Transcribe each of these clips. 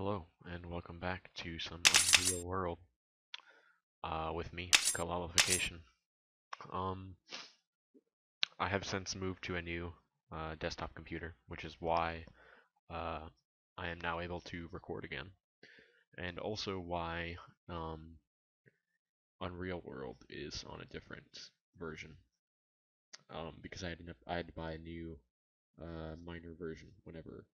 Hello, and welcome back to some Unreal World with me, Kalalification. Um, I have since moved to a new desktop computer, which is why uh, I am now able to record again, and also why Unreal World is on a different version. Because I had to buy a new minor version whenever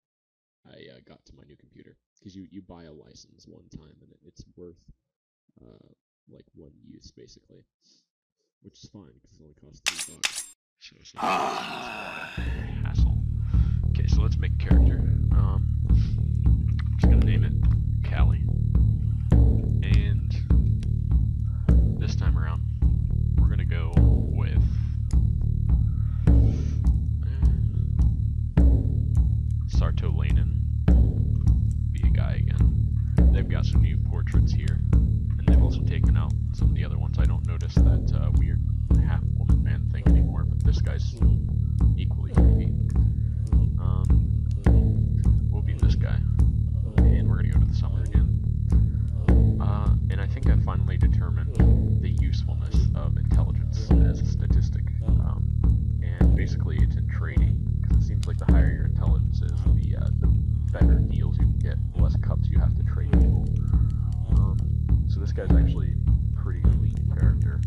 I got to my new computer. Because you buy a license one time and it's worth uh, like one use basically, which is fine because it only costs $3. So it's not a hassle. Okay, so let's make a character. I'm just gonna name it Callie, and this time around we're gonna go with Sartolainen. Be a guy again. They've got some new portraits here. They've also taken out some of the other ones. I don't notice that weird half woman man thing anymore, but this guy's equally creepy. We'll be this guy, and we're gonna go to the summer again. And I think I finally determined the usefulness of intelligence as a statistic. And basically, it's in trading, because it seems like the higher your intelligence is, the better deals you can get, the less cups you have to trade people. So this guy's actually a pretty elite character.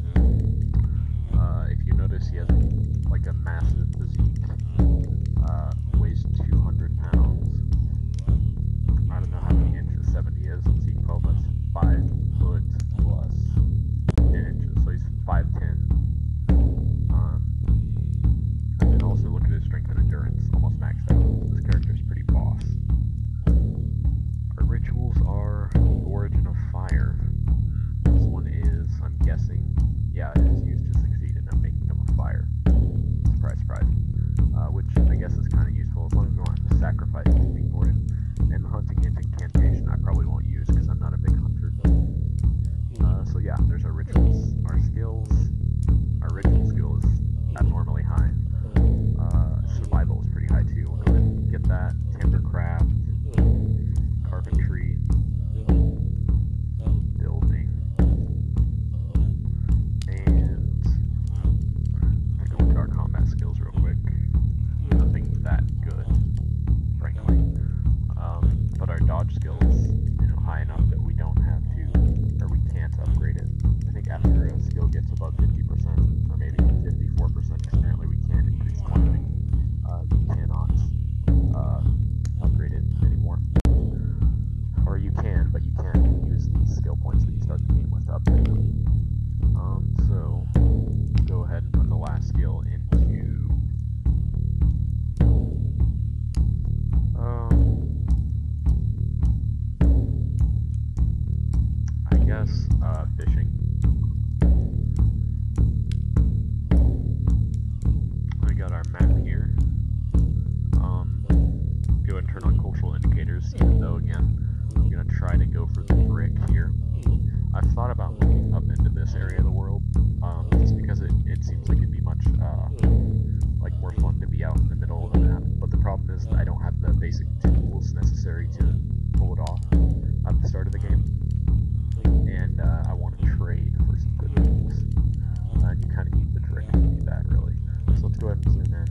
If you notice, he has like a massive physique. Weighs 200 pounds. I don't know how many inches 70 is. Let's see, well, that's 5 foot plus 10 inches. So he's 5'10". And then also look at his strength and endurance, almost maxed out. This character's pretty boss. Our rituals are the origin of fire. This one is, I'm guessing, yeah, it is used to succeed in making of a fire. Surprise, surprise. Which I guess is kind of useful as long as we don't have to sacrifice anything for it. And the hunting incantation I probably won't use because I'm not a big hunter. So yeah, there's our rituals. Our skills. Our ritual skill is abnormally high. Survival is pretty high too. We'll go ahead and get that. Timbercraft. Carpentry. Building. And take a look at our combat skills real quick. Nothing that good, frankly. But our dodge skills, high enough that we don't have to, or we can't upgrade it. I think after a skill gets above 50%, or maybe 54%, because apparently we can't increase quantity, you cannot upgrade it anymore. Or you can, but you can't use these skill points that you start the game with to upgrade them. So, go ahead and put the last skill into I guess fishing. We got our map here. Go and turn on cultural indicators, even though again I'm gonna try to go for the brick here. I've thought about moving up into this area of the world, just because it seems like it'd be much like more fun to be out in the middle of the map. But the problem is I don't have the basic tools necessary to pull it off at the start of the game, and I want to trade for some good things. And you kind of need the trick to do that, really. So let's go ahead and zoom in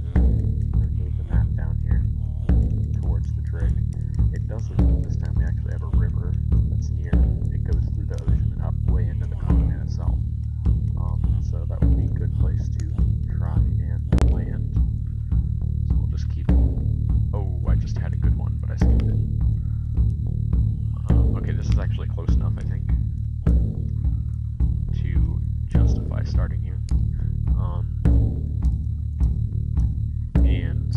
and move the map down here towards the trig. It does look like this time we actually have a river that's near. It goes through the ocean and up way into the continent itself. So that would be a good place to try and land. So we'll just keep. Oh, I just had a good one, but I skipped it. Okay, this is actually close enough, I think, to justify starting here. And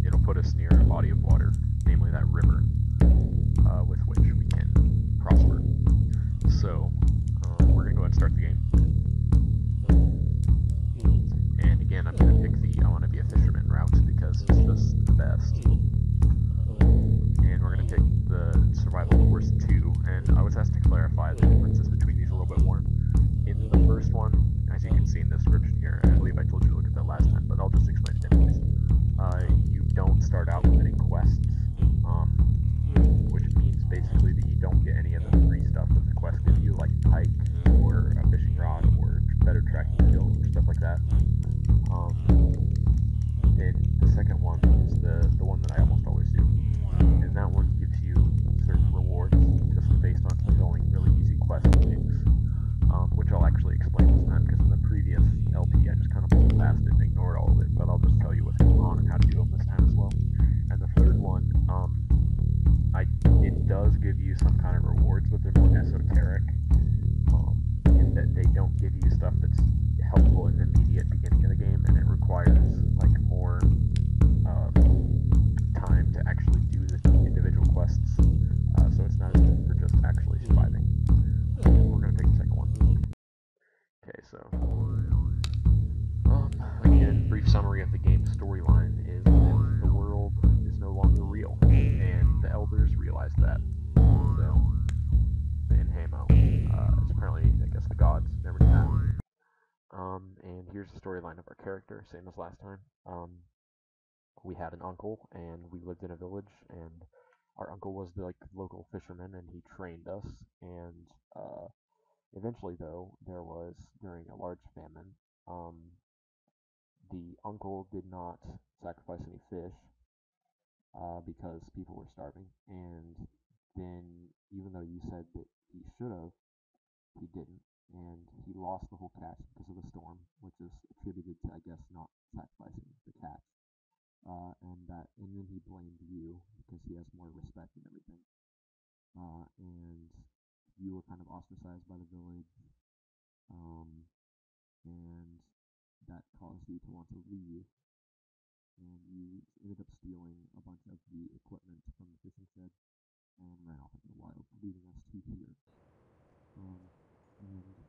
it'll put us near a body of water, namely that river, with which we can prosper. So, we're going to go ahead and start the game. And again, I'm going to pick the I want to be a fisherman route because it's just the best. And we're going to take the survival course 2. And I was asked to clarify the differences between these a little bit more. In the first one, as you can see in the description here, I believe I told you to look at that last time, but I'll just explain it anyways. You don't start out with any quests, which means I it does give you some kind of rewards, but they're more esoteric, in that they don't give you stuff that's helpful in the immediate beginning of the game, and it requires like more time to actually do the individual quests. So it's not as good for just actually surviving. We're gonna take the second one. Okay, so again, brief summary of the game's storyline is that the world is no longer real, and the elders realize that. So, in Hamo, it's apparently, I guess, the gods and everything. And here's the storyline of our character, same as last time. We had an uncle, and we lived in a village, and our uncle was the like local fisherman, and he trained us. And eventually, though, there was during a large famine. The uncle did not sacrifice any fish because people were starving. And then, even though you said that he should have, he didn't. And he lost the whole catch because of the storm, which is attributed to, I guess, not sacrificing the catch. And then he blamed you because he has more respect and everything. And you were kind of ostracized by the village, um, and that caused you to want to leave, and you ended up stealing a bunch of the equipment from the fishing shed and ran off into the wild, leading us to here. And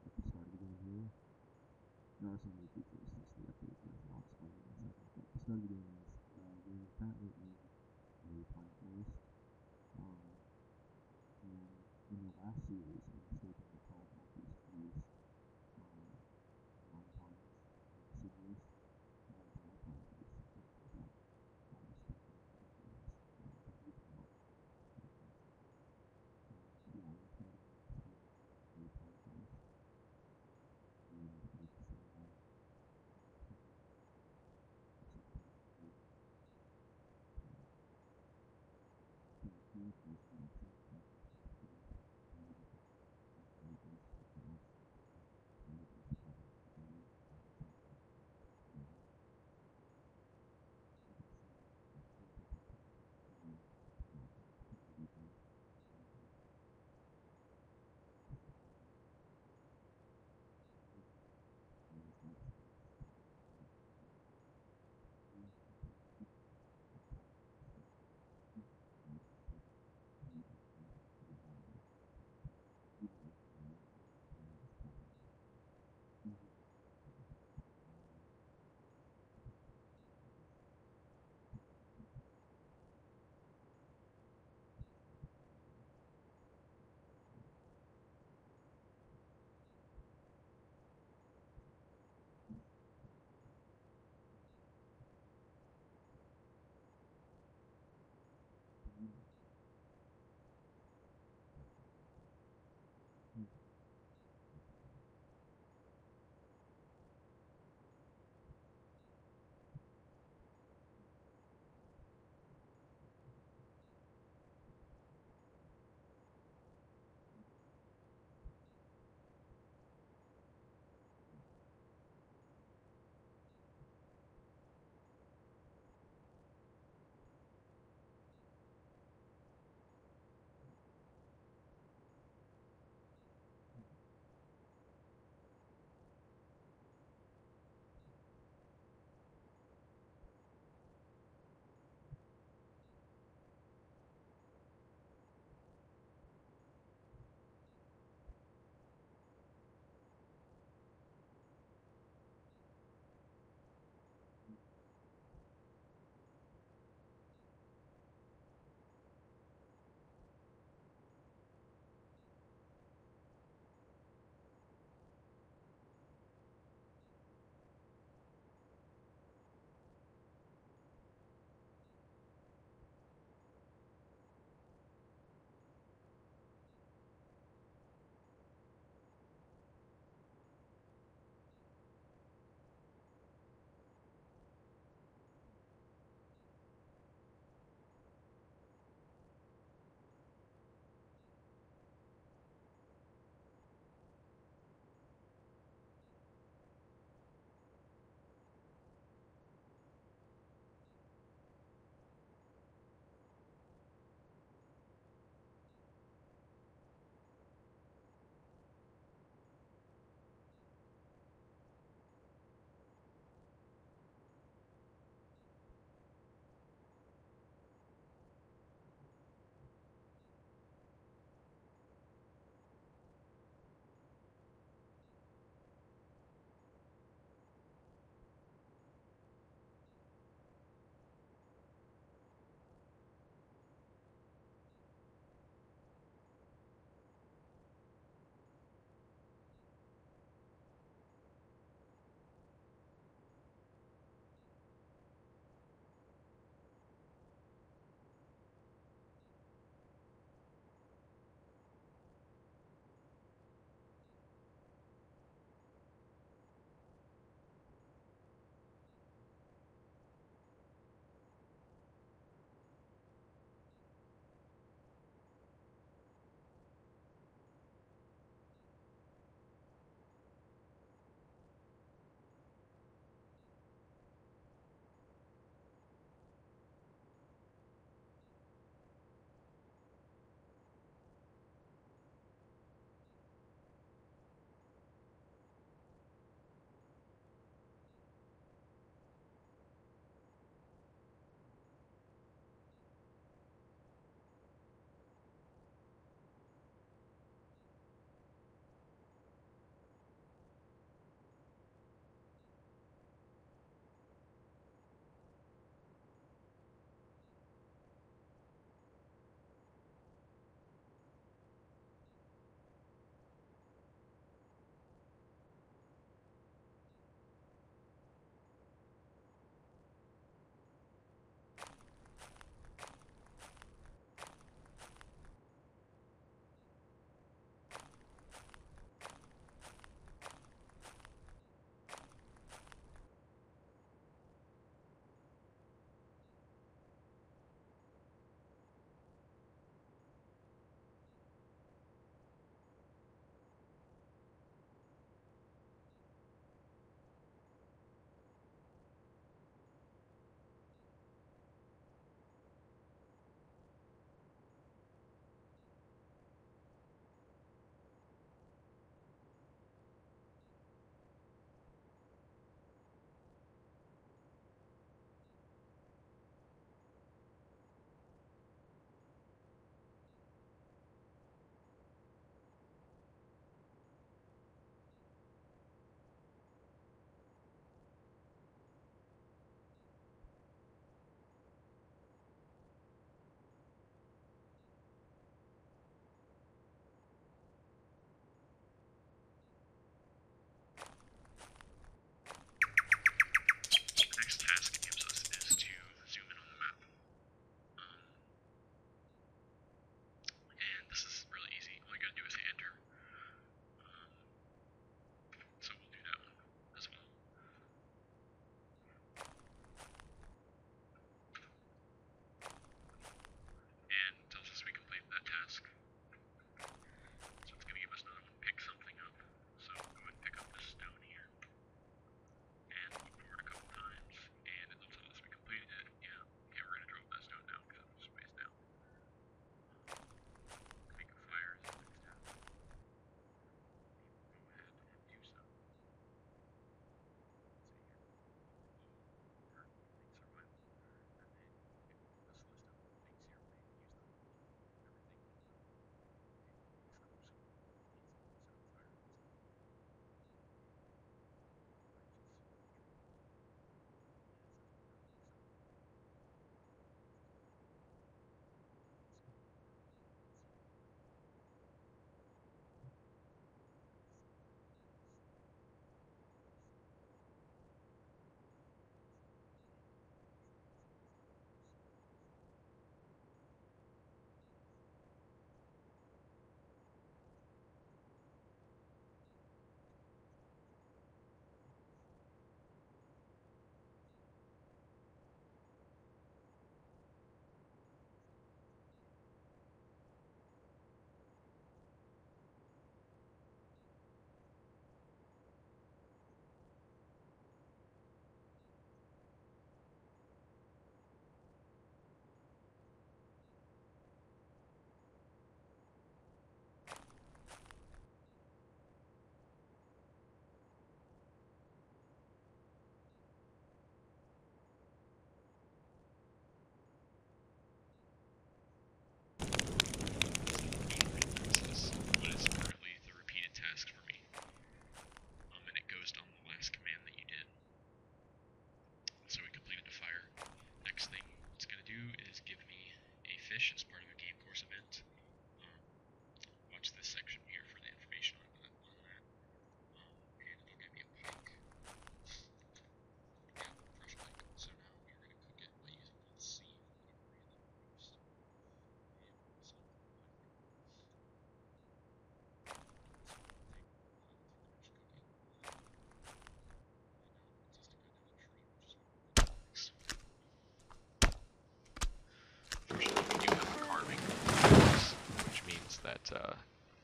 at the start of the game here, there are so many features since the update version. I'll explain in a second. But the start of the game is we're currently in a pine forest. Um, and in the last series, I mistakenly called all these trees um, non pines and deciduous. But I apologize for that. I mistakenly named these confusing out trees. But yeah, we're starting off in a pine forest, and like the sunlight hitting some pine trees. So here's voice production. Like pretty different characters such as Ted is playing Billy and Jason is Gary. You can see actors that have come from the community and this is one of the original players that experienced time in the game. You can take a look at the time, especially using the mode 7.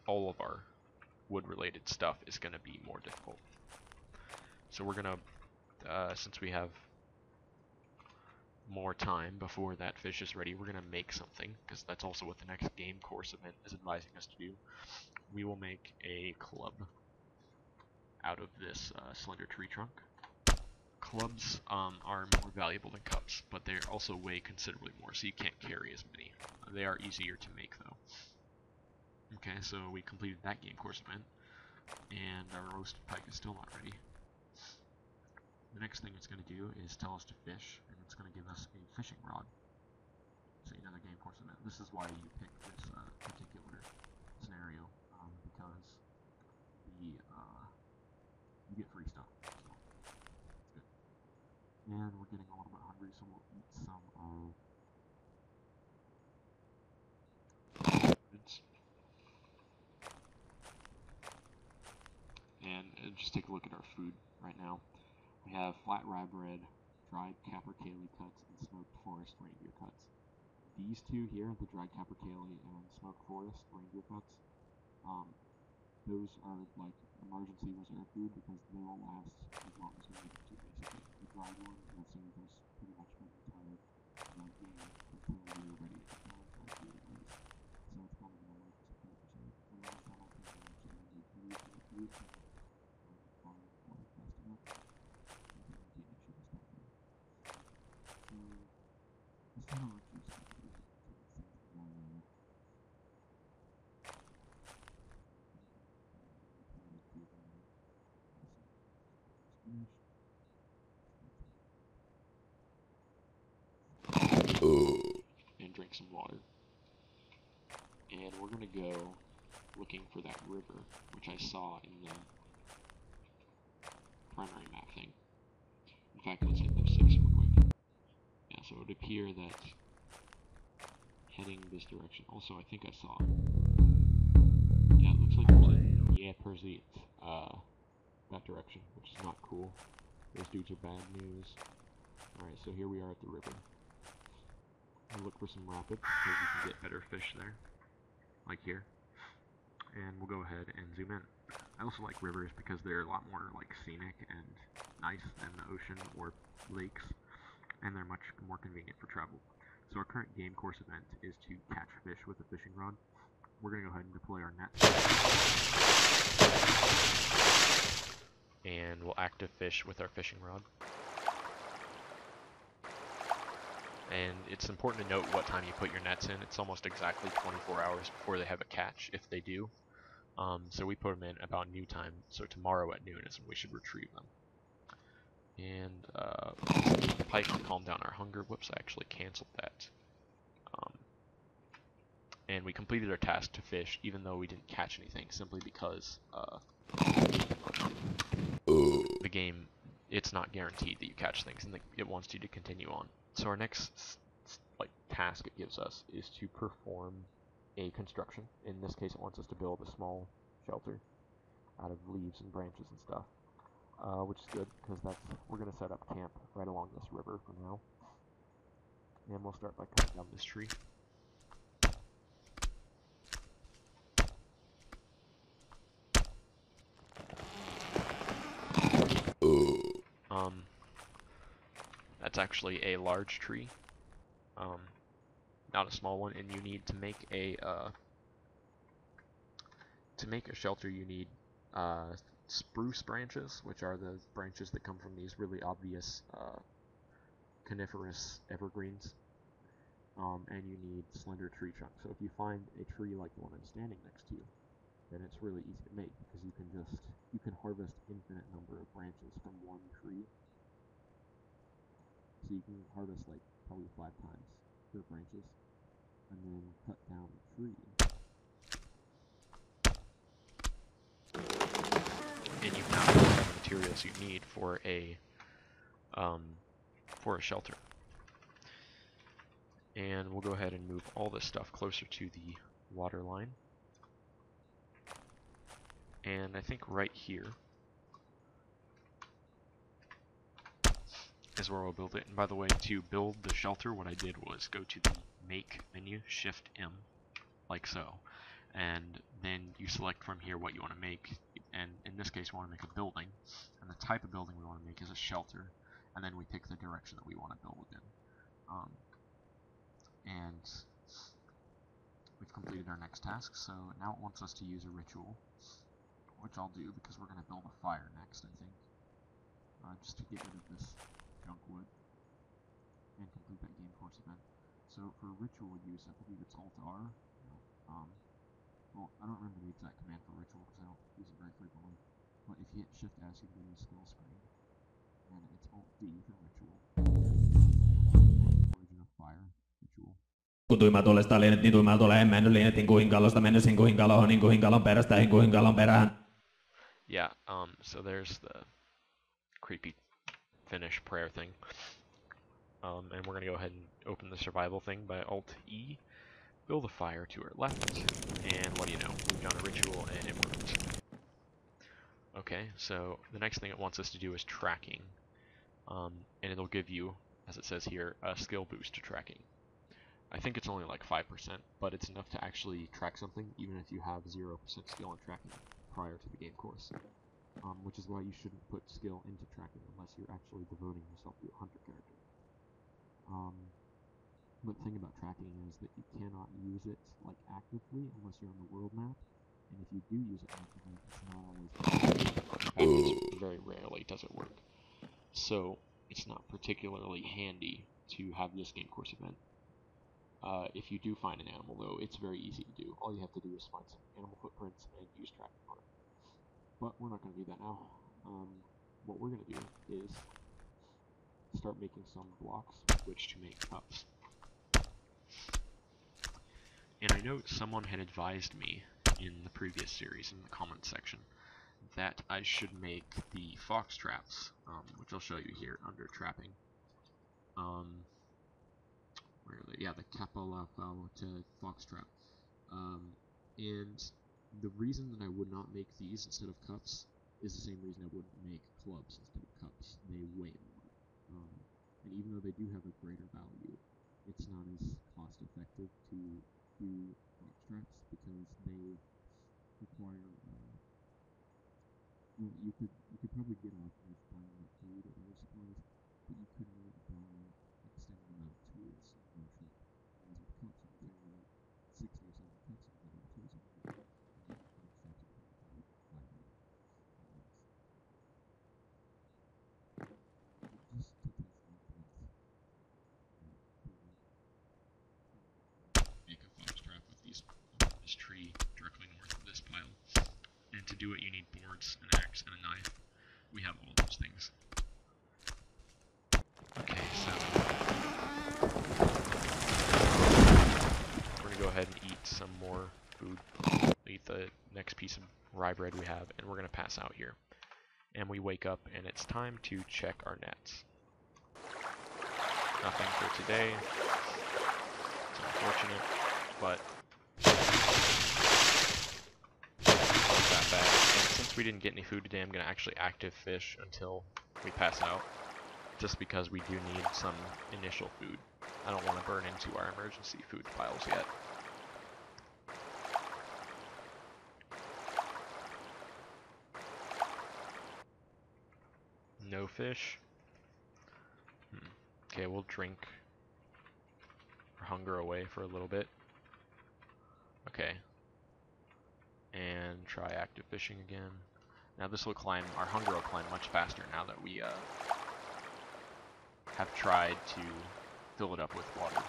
all of our wood-related stuff is going to be more difficult. So we're going to, since we have more time before that fish is ready, we're going to make something, because that's also what the next game course event is advising us to do. We will make a club out of this slender tree trunk. Clubs are more valuable than cups, but they also weigh considerably more, so you can't carry as many. They are easier to make, though. Okay, so we completed that game course event, and our roasted pike is still not ready. The next thing it's going to do is tell us to fish, and it's going to give us a fishing rod. So another game course event. This is why you pick this particular scenario, because you get free stuff. So it's good. And we're getting a little bit hungry, so we'll eat some of and just take a look at our food right now. We have flat rye bread, dried capercaillie cuts, and smoked forest reindeer cuts. These two here, the dried capercaillie and smoked forest reindeer cuts, those are like emergency reserve food because they will last as long as we need them to, basically. The dried one will serve us pretty much for the entire game until we are ready to go dried food anyways. So it's kind of an emergency food reserve. The last time I think I actually ended up losing the food, so fine water fast enough. That wouldn't be an issue this time around. So this time I'll actually start using it since my and drink some water. And we're going to go looking for that river, which I saw in the primary map thing. In fact, let's hit those 6 real quick. Yeah, so it would appear that heading this direction. Also, I think I saw. Yeah, it looks like there's that direction, which is not cool. Those dudes are bad news. Alright, so here we are at the river. We'll look for some rapids, because you can get better fish there. Like here. And we'll go ahead and zoom in. I also like rivers because they're a lot more like scenic and nice than the ocean or lakes, and they're much more convenient for travel. So our current game course event is to catch fish with a fishing rod. We're going to go ahead and deploy our nets. And we'll active fish with our fishing rod. And it's important to note what time you put your nets in. It's almost exactly 24 hours before they have a catch, if they do. So we put them in about noon time, so tomorrow at noon is when we should retrieve them. And pike to calm down our hunger. Whoops, I actually canceled that. And we completed our task to fish, even though we didn't catch anything, simply because the game, it's not guaranteed that you catch things, and it wants you to continue on. So our next task it gives us is to perform a construction. In this case, it wants us to build a small shelter out of leaves and branches and stuff, which is good because we're going to set up camp right along this river for now. And we'll start by cutting down this tree. That's actually a large tree, not a small one, and you need to make a shelter. You need spruce branches, which are the branches that come from these really obvious coniferous evergreens, and you need slender tree trunks. So if you find a tree like the one I'm standing next to, then it's really easy to make because you can harvest infinite number of branches from one tree. So you can harvest like probably 5 times your branches, and then cut down the tree. And you now have all the materials you need for a shelter. And we'll go ahead and move all this stuff closer to the water line. And I think right here is where we'll build it. And by the way, to build the shelter, what I did was go to the Make menu, Shift M, like so. and then you select from here what you want to make. And in this case, we want to make a building, and the type of building we want to make is a shelter, and then we pick the direction that we want to build within. And we've completed our next task, so now it wants us to use a ritual, which I'll do because we're going to build a fire next, I think, just to get rid of this junk wood and complete that game course event. So for ritual use, I believe it's Alt-R. Well, I don't remember the exact command for ritual because I don't use it very frequently, but if you hit Shift-S, you can go to the skill screen, and it's Alt-D for ritual. Origin of fire, ritual. Kutuimatuolesta lienet nituimaltuolle mennyt lienet hinkuhinkalosta mennyt hinkuhinkalohon hinkuhinkalon perästä hinkuhinkalon perään. Yeah, so there's the creepy Finnish prayer thing. And we're going to go ahead and open the survival thing by Alt-E, build a fire to our left, and what do you know, we've done a ritual and it worked. Okay, so the next thing it wants us to do is tracking, and it'll give you, as it says here, a skill boost to tracking. I think it's only like 5%, but it's enough to actually track something, even if you have 0% skill in tracking prior to the game course. Which is why you shouldn't put skill into tracking unless you're actually devoting yourself to a hunter character. But the thing about tracking is that you cannot use it like actively unless you're on the world map, and if you do use it actively, it's not always effective. Very rarely does it work. So it's not particularly handy to have this game course event. If you do find an animal, though, it's very easy to do. All you have to do is find some animal footprints and use tracking on it. But we're not going to do that now. What we're going to do is start making some blocks with which to make cups. And I know someone had advised me in the previous series, in the comments section, that I should make the fox traps, which I'll show you here under trapping. Where are they? Yeah, the Kapalapao to fox trap. And the reason that I would not make these instead of cups is the same reason I wouldn't make clubs instead of cups. They weigh more. And even though they do have a greater value, it's not as cost effective to do fox traps because they require well, you could probably get off with buying like food or other supplies, but you could not buy extended amount of tools in one trip. Whereas with cups, you can carry like 60 or 70 cups and get all the tools you need. And then fox traps, you can probably carry 5 of them at once. But just to test my point, make a fox trap with this tree directly north of this pile. And to do it, you need boards, an axe, and a knife. We have all those things. Okay, so we're going to go ahead and eat some more food. Eat the next piece of rye bread we have, and we're going to pass out here. And we wake up, and it's time to check our nets. Nothing for today. It's unfortunate, but not that bad. And since we didn't get any food today, I'm going to actually active fish until we pass out, just because we do need some initial food. I don't want to burn into our emergency food piles yet. No fish. Okay, we'll drink our hunger away for a little bit. Okay. And try active fishing again. Now this will climb, our hunger will climb much faster now that we have tried to fill it up with water.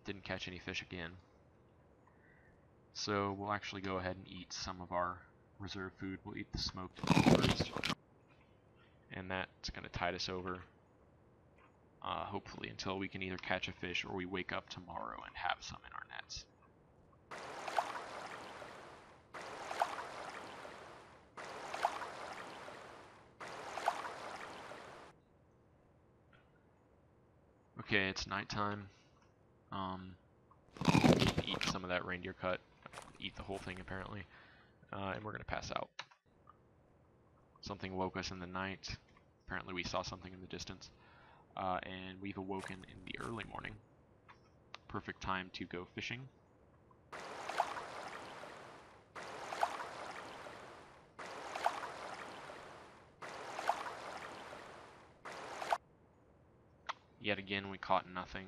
Didn't catch any fish again. So we'll actually go ahead and eat some of our reserve food. We'll eat the smoked first. And that's going to tide us over, hopefully, until we can either catch a fish or we wake up tomorrow and have some in our nets. Okay, it's nighttime. Eat some of that reindeer cut. Eat the whole thing, apparently. And we're going to pass out. Something woke us in the night. Apparently we saw something in the distance. And we've awoken in the early morning. Perfect time to go fishing. again, we caught nothing.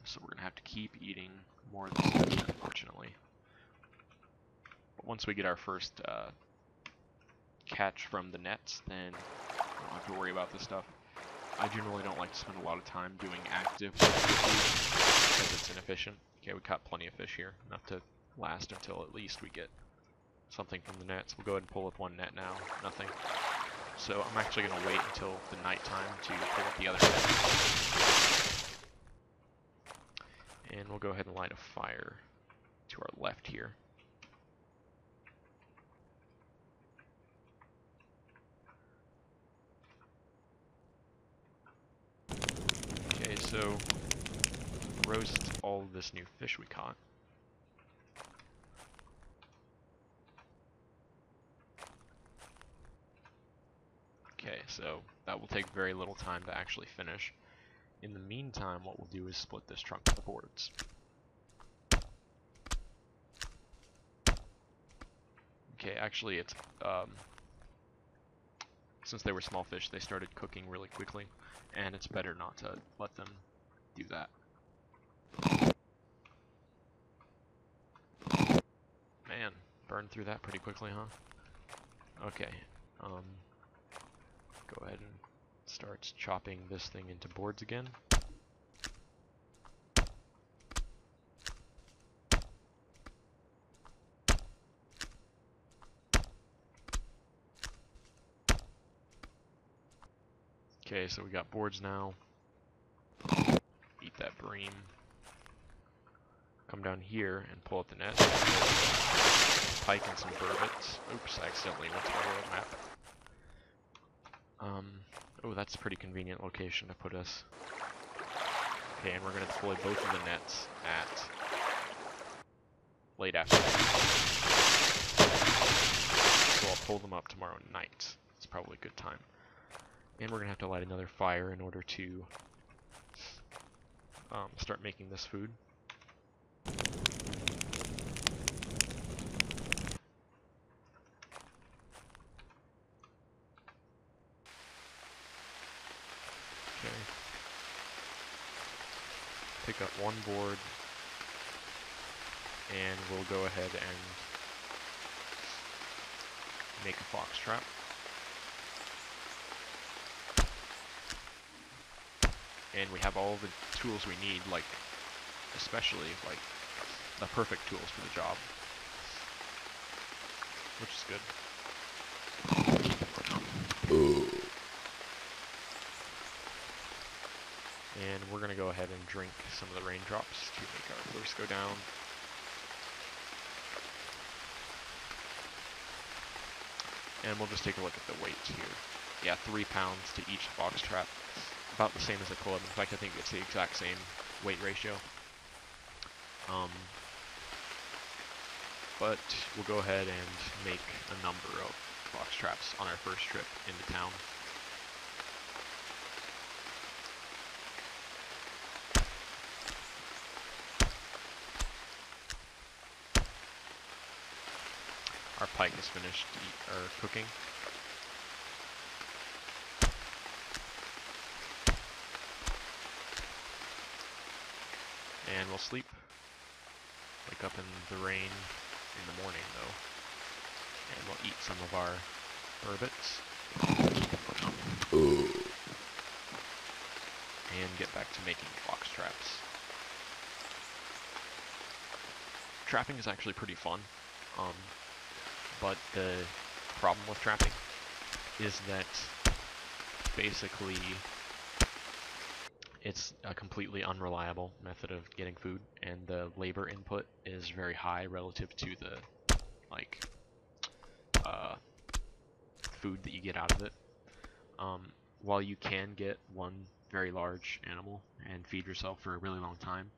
So we're gonna have to keep eating more of this fish, unfortunately. But once we get our first catch from the nets, then we don't have to worry about this stuff. I generally don't like to spend a lot of time doing active because it's inefficient. Okay, we caught plenty of fish here, enough to last until at least we get something from the nets. We'll go ahead and pull up one net now. Nothing. So I'm actually going to wait until the nighttime to pull up the other net. And we'll go ahead and light a fire to our left here. Okay, so roast all of this new fish we caught. Okay, so that will take very little time to actually finish. In the meantime, what we'll do is split this trunk into boards. Okay, actually it's, since they were small fish, they started cooking really quickly, and it's better not to let them do that. Man, burned through that pretty quickly, huh? Okay, go ahead and start chopping this thing into boards again. Okay, so we got boards now. Eat that bream. Come down here and pull up the net. Pike and some burbot. Oops, I accidentally went to my world map. Oh, that's a pretty convenient location to put us. Okay, and we're going to deploy both of the nets at late afternoon. So I'll pull them up tomorrow night. It's probably a good time. And we're going to have to light another fire in order to start making this food. Okay. Pick up one board, and we'll go ahead and make a fox trap. And we have all the tools we need, like, especially, like, the perfect tools for the job. Which is good. And we're going to go ahead and drink some of the raindrops to make our thirst go down. And we'll just take a look at the weights here. Yeah, 3 pounds to each fox trap. About the same as a club. In fact, I think it's the exact same weight ratio. But we'll go ahead and make a number of fox traps on our first trip into town. Our pike is finished cooking. And we'll sleep. Wake up in the rain in the morning, though. And we'll eat some of our burbots. And get back to making fox traps. Trapping is actually pretty fun. But the problem with trapping is that basically it's a completely unreliable method of getting food, and the labor input is very high relative to the food that you get out of it. While you can get one very large animal and feed yourself for a really long time,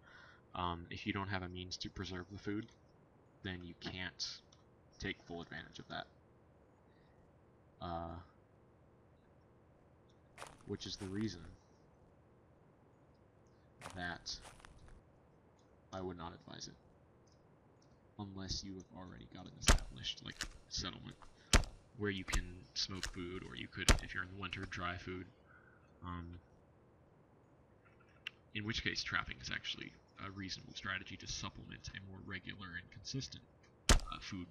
if you don't have a means to preserve the food, then you can't take full advantage of that. Which is the reason that I would not advise it, unless you have already got an established settlement where you can smoke food, or you could, if you're in the winter, dry food. in which case trapping is actually a reasonable strategy to supplement a more regular and consistent food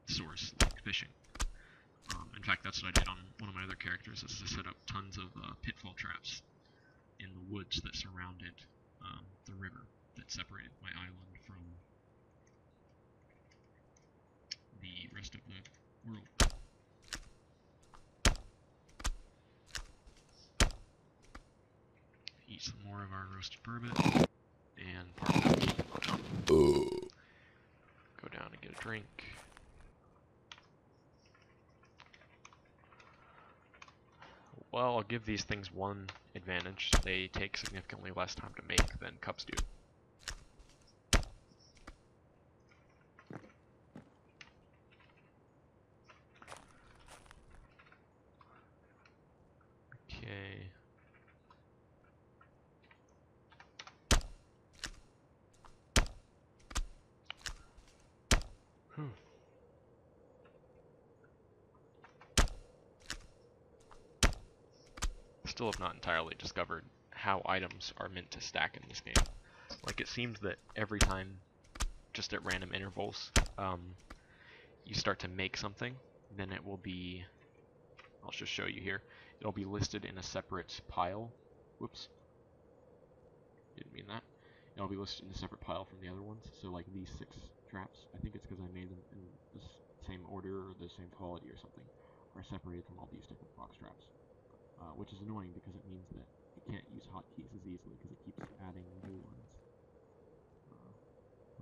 source like fishing. In fact, that's what I did on one of my other characters, is to set up tons of pitfall traps in the woods that surrounded the river that separated my island from the rest of the world. Eat some more of our roasted bourbon, and go down and get a drink. Well, I'll give these things one advantage. They take significantly less time to make than cups do. Okay. Still have not entirely discovered how items are meant to stack in this game. Like, it seems that every time, just at random intervals, you start to make something, then it will be, I'll just show you here, it'll be listed in a separate pile. Whoops. Didn't mean that. It'll be listed in a separate pile from the other ones. So like these 6 traps, I think it's because I made them in the same order or the same quality or something, are separated from all these different box traps. Which is annoying because it means that you can't use hotkeys as easily because it keeps adding new ones.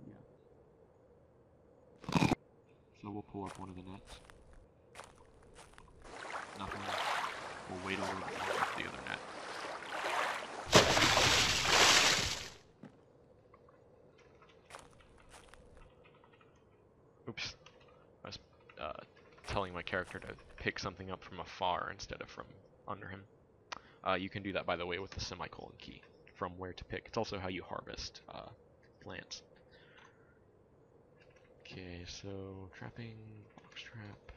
Yeah. So we'll pull up one of the nets. Nothing. We'll wait a little bit longer for the other net. Oops. I was telling my character to pick something up from afar instead of from under him. You can do that, by the way, with the semicolon key, from where to pick. It's also how you harvest plants. Okay, so trapping, box trap.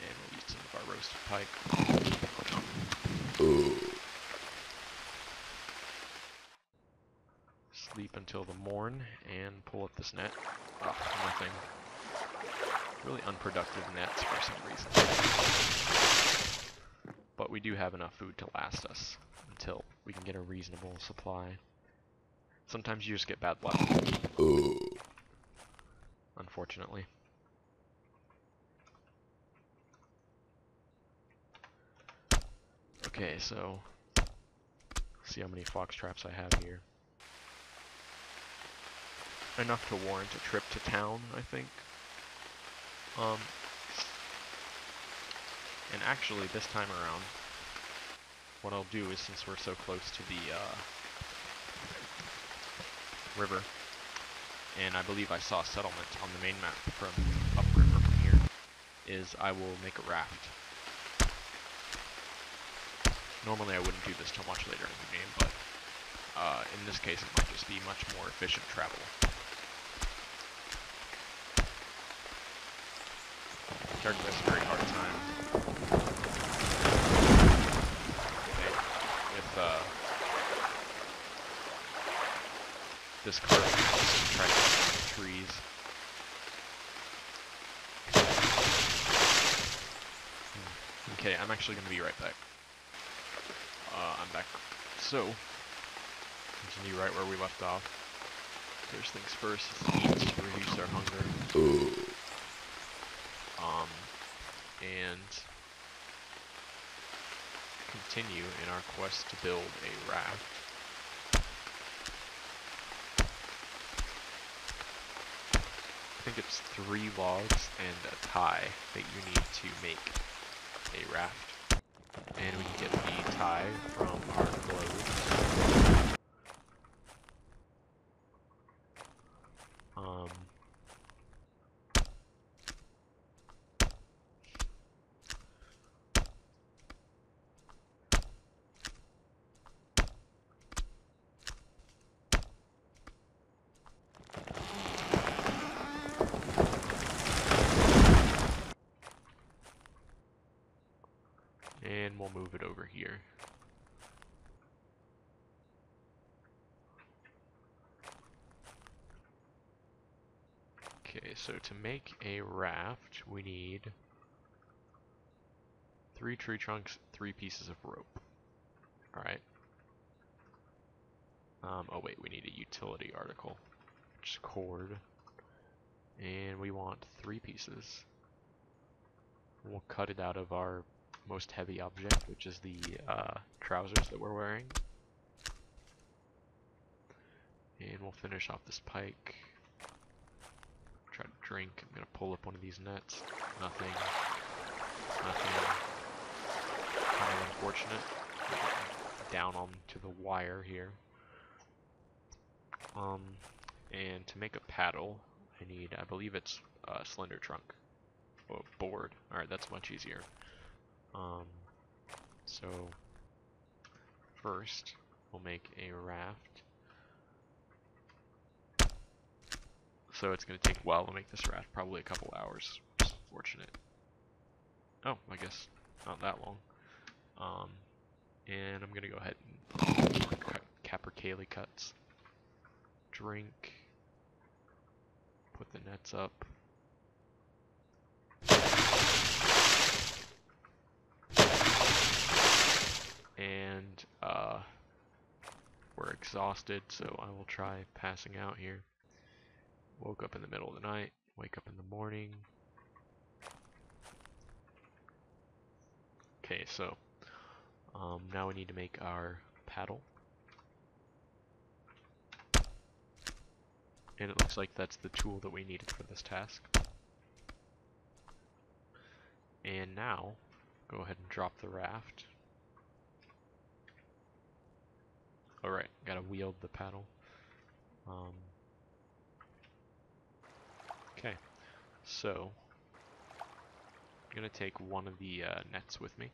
And we'll use some of our roasted pike. Sleep until the morn and pull up this net. Oh, nothing. Really unproductive nets for some reason. But we do have enough food to last us until we can get a reasonable supply. Sometimes you just get bad luck. Unfortunately. Okay, so see how many fox traps I have here. Enough to warrant a trip to town, I think. And actually, this time around, what I'll do is, since we're so close to the river, and I believe I saw a settlement on the main map from upriver from here, is I will make a raft. Normally I wouldn't do this till much later in the game, but in this case it might just be much more efficient travel. Character has a very hard time with this carving axe to try to cut down the trees. Okay, I'm actually going to be right back. I'm back. So, continue right where we left off. First things first, eat to reduce our hunger. And continue in our quest to build a raft. I think it's 3 logs and a tie that you need to make a raft. And we can get the tie from our clothes. And we'll move it over here. Okay, so to make a raft, we need 3 tree trunks, 3 pieces of rope. Alright. Oh wait, we need a utility article, which is cord. And we want 3 pieces. We'll cut it out of our most heavy object, which is the trousers that we're wearing. And we'll finish off this pike. Try to drink. I'm gonna pull up one of these nets. Nothing. Nothing. Kind of unfortunate. Down onto the wire here. And to make a paddle, I need, I believe it's a slender trunk. Oh, board. Alright, that's much easier. So first, we'll make a raft. So it's going to take a while to make this raft, probably a couple hours, which is unfortunate. Oh, I guess not that long. And I'm going to go ahead and cut capercaillie cuts. Drink. Put the nets up. And we're exhausted, so I will try passing out here. Woke up in the middle of the night, wake up in the morning. Okay, so now we need to make our paddle. And it looks like that's the tool that we needed for this task. And now, go ahead and drop the raft. Alright, gotta wield the paddle. Okay, so I'm gonna take one of the nets with me.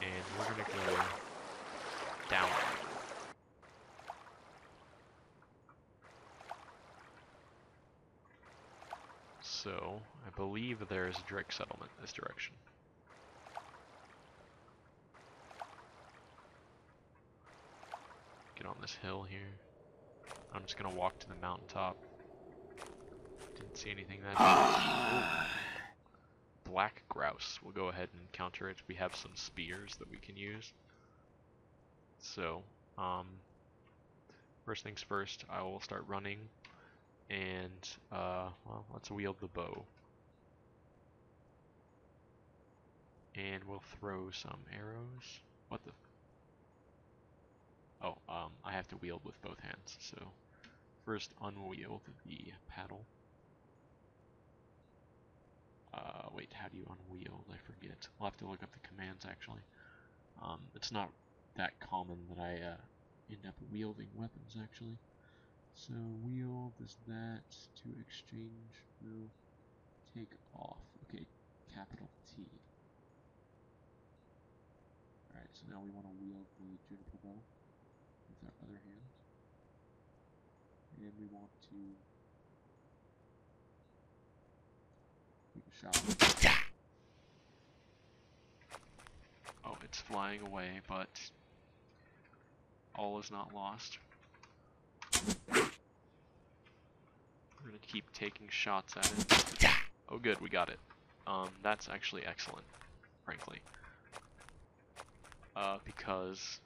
And we're gonna go down. So, I believe there is a Drake settlement this direction. Get on this hill here. I'm just gonna walk to the mountaintop. Didn't see anything that black grouse. We'll go ahead and counter it. We have some spears that we can use. So, first things first, I will start running. And, well, let's wield the bow. And we'll throw some arrows. What the? Oh, I have to wield with both hands. So, first unwield the paddle. Wait, how do you unwield? I forget. I'll have to look up the commands, actually. It's not that common that I end up wielding weapons, actually. So, wield is that. To exchange, no. Take off. Okay, capital T. Alright, so now we want to wield the juniper bow with our other hand. And we want to take a shot. Oh, it's flying away, but all is not lost. We're gonna keep taking shots at it. Oh good, we got it. That's actually excellent, frankly. Because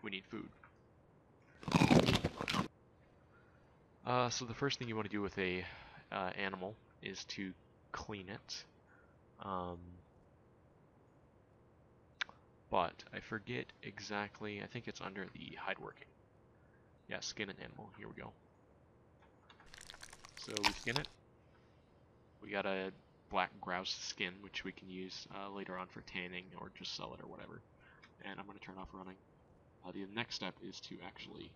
we need food. So the first thing you want to do with a animal is to clean it. But I forget exactly, I think it's under the hide working. Yeah, skin an animal, here we go. So we skin it. We got a black grouse skin, which we can use later on for tanning or just sell it or whatever. And I'm going to turn off running. The next step is to actually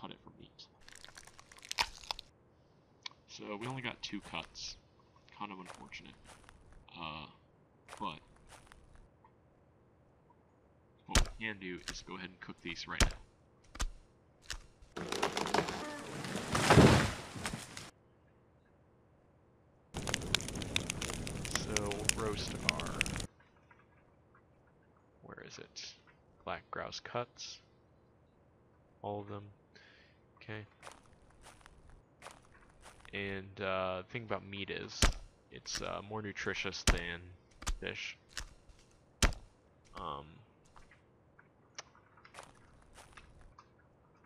cut it for meat. So we only got 2 cuts. Kind of unfortunate. But what we can do is go ahead and cook these right now. roast our, where is it? Black grouse cuts. All of them. Okay. And the thing about meat is, it's more nutritious than fish.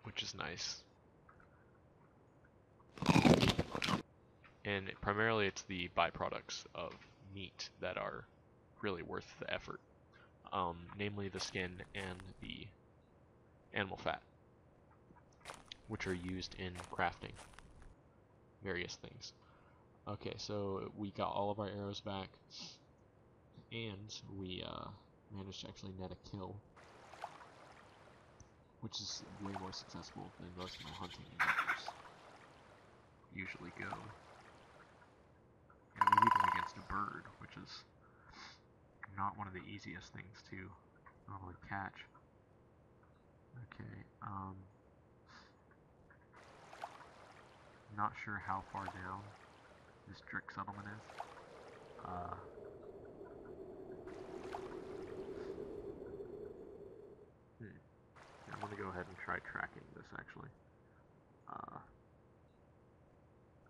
Which is nice. And primarily it's the byproducts of meat that are really worth the effort. Namely the skin and the animal fat, which are used in crafting various things. Okay, so we got all of our arrows back, and we managed to actually net a kill, which is way more successful than most of my hunting endeavors usually go. And we leave them against a bird, which is not one of the easiest things to normally catch. Okay, not sure how far down this Drick settlement is. I'm gonna go ahead and try tracking this actually.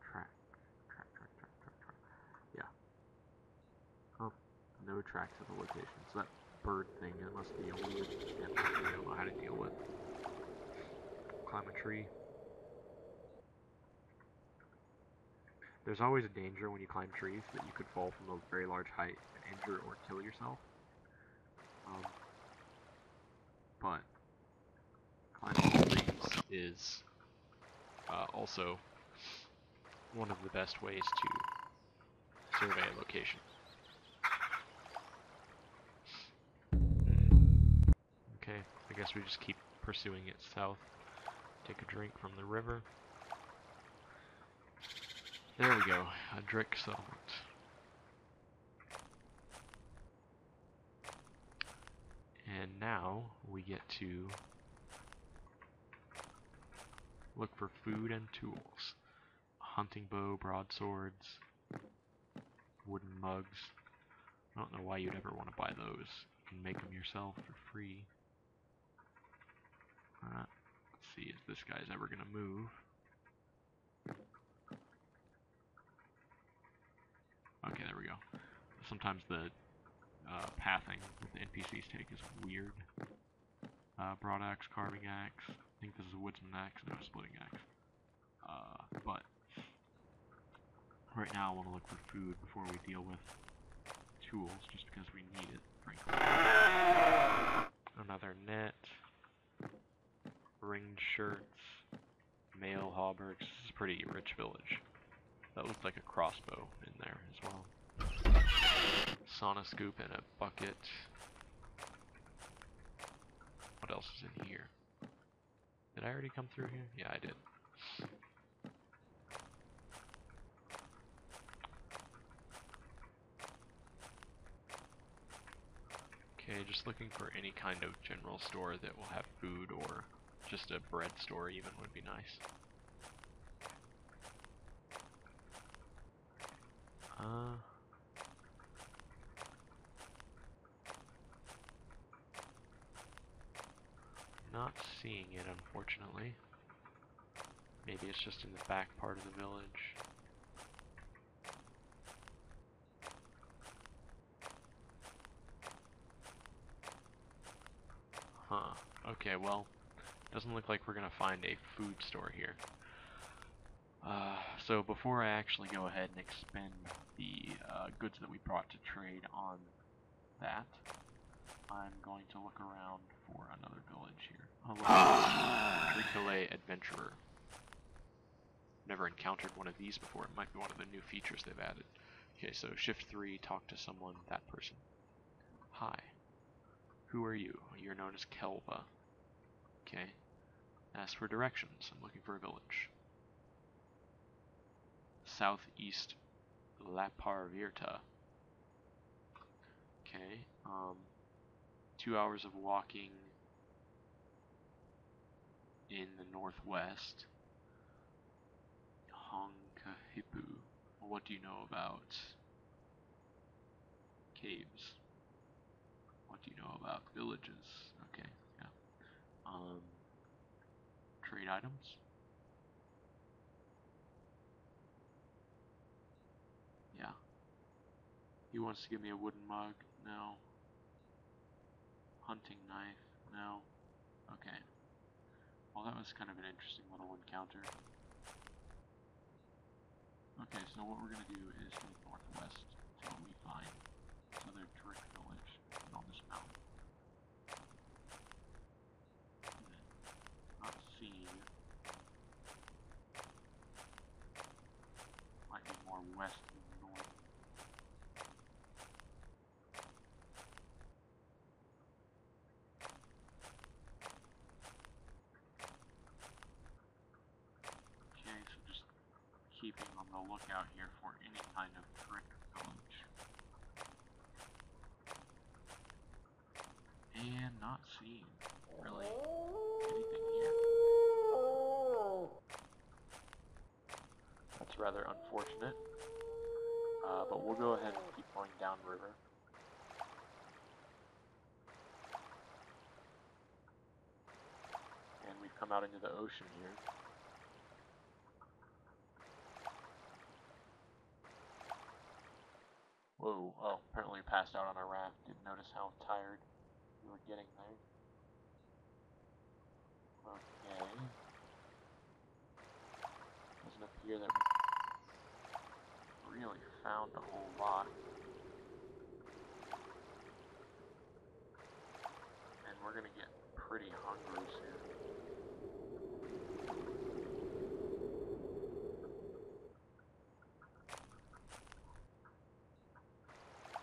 Track. Yeah. Oh, no tracks of the location. So that bird thing, it must be a weird animal I don't know how to deal with. Climb a tree. There's always a danger when you climb trees that you could fall from a very large height and injure or kill yourself. But climbing trees is also one of the best ways to survey a location. Okay, I guess we just keep pursuing it south. Take a drink from the river. There we go, a Drick settlement. And now we get to look for food and tools. A hunting bow, broadswords, wooden mugs. I don't know why you'd ever want to buy those. You can make them yourself for free. Let's see if this guy's ever gonna move. Okay, there we go. Sometimes the pathing that the NPCs take is weird. Broad axe, carving axe. I think this is a woodsman axe, no, a splitting axe. But right now I want to look for food before we deal with tools, just because we need it, frankly. Another net. Ringed shirts. Mail hauberks. This is a pretty rich village. That looks like a crossbow in there as well. Sauna scoop and a bucket. What else is in here? Did I already come through here? Yeah, I did. Okay, just looking for any kind of general store that will have food, or just a bread store even would be nice. Not seeing it, unfortunately. Maybe it's just in the back part of the village. Huh. Okay, well, doesn't look like we're gonna find a food store here. So before I actually go ahead and expend the goods that we brought to trade on that, I'm going to look around for another village here. Hello, epically adventurer. Never encountered one of these before. It might be one of the new features they've added. Okay, so shift 3, talk to someone, that person. Hi. Who are you? You're known as Kelva. Okay. Ask for directions. I'm looking for a village. Southeast Laparvirta. Okay. 2 hours of walking in the northwest. Honkahipu. What do you know about caves. What do you know about villages? Okay, yeah. Trade items. Yeah. He wants to give me a wooden mug. No. Hunting knife. No. Okay. Well, that was kind of an interesting little encounter. Okay, so what we're going to do is head northwest until we find another Drick village on this mountain. Not seeing it. Might be more west than north. Okay, so just keeping on the lookout here for any kind of Drick village. And not seeing really anything here. That's rather unfortunate. But we'll go ahead and keep going downriver. And we've come out into the ocean here. Whoa, oh, apparently we passed out on our raft. Didn't notice how tired we were getting there. Okay. Doesn't appear that we really found a whole lot. And we're gonna get pretty hungry soon.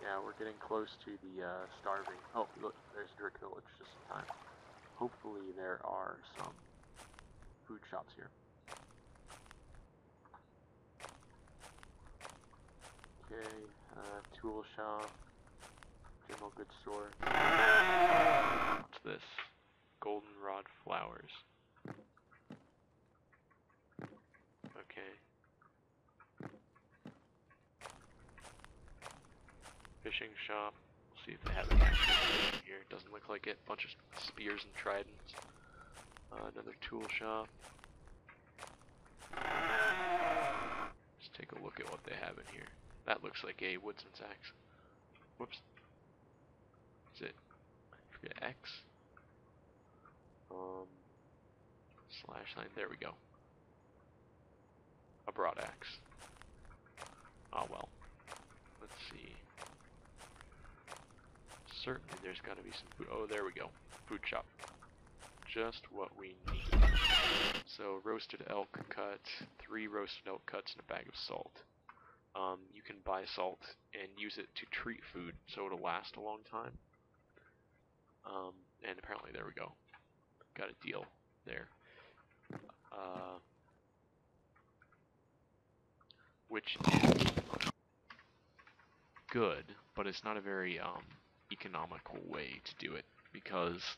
Yeah, we're getting close to the starving. Oh, look, there's Drick Village just in time. Hopefully there are some food shops here. Okay, tool shop, general goods store. What's this? Goldenrod flowers. Okay. Fishing shop. We'll see if they have anything here. Doesn't look like it. Bunch of spears and tridents. Another tool shop. Let's take a look at what they have in here. That looks like a woodsman's axe. Whoops. Is it? I forget X. Slash sign. There we go. A broad axe. Ah well. Let's see. Certainly there's got to be some food. Oh, there we go. Food shop. Just what we need. So roasted elk cut, 3 roasted elk cuts and a bag of salt. You can buy salt and use it to treat food so it'll last a long time. And apparently there we go. Got a deal there. Which is good, but it's not a very economical way to do it because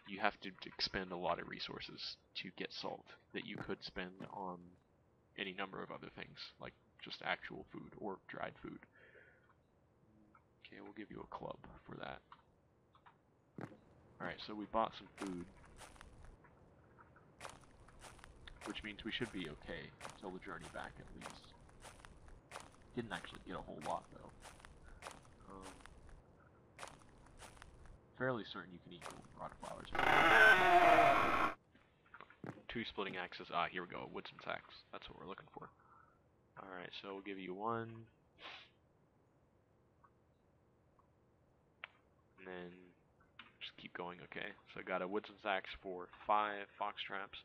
you have to expend a lot of resources to get salt that you could spend on any number of other things, like just actual food or dried food. Okay, we'll give you a club for that. Alright, so we bought some food, which means we should be okay until the journey back at least. Didn't actually get a whole lot though. Fairly certain you can eat goldenrod flowers. 2 splitting axes. Ah, here we go. Woodsman's axe. That's what we're looking for. Alright, so we'll give you 1. And then just keep going, okay? So I got a woodsman's axe for 5 fox traps.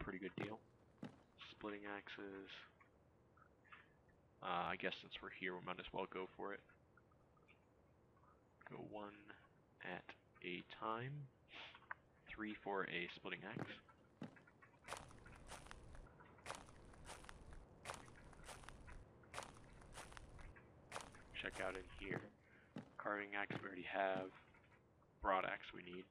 Pretty good deal. Splitting axes. I guess since we're here, we might as well go for it. Go 1 at a time. 3 for a splitting axe. Check out in here. Carving axe we already have. Broad axe we need.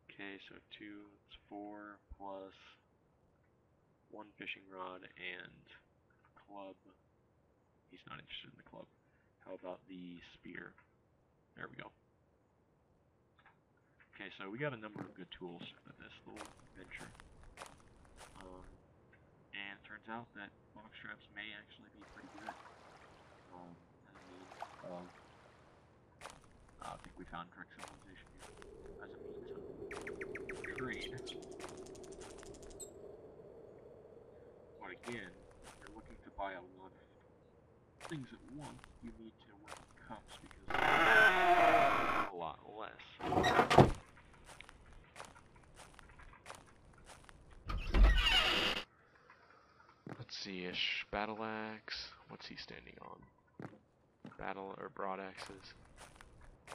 Okay, so 2, it's 4 plus one fishing rod and club. He's not interested in the club. How about the spear? There we go. Okay, so we got a number of good tools for this little venture. And it turns out that box traps may actually be pretty good as a means of, I think we found direct civilization here, as a means of trade. But again, if you're looking to buy a lot of things at once, you need to work cups because a lot less. Let's see, ish. Battle axe. What's he standing on? Battle or broad axes.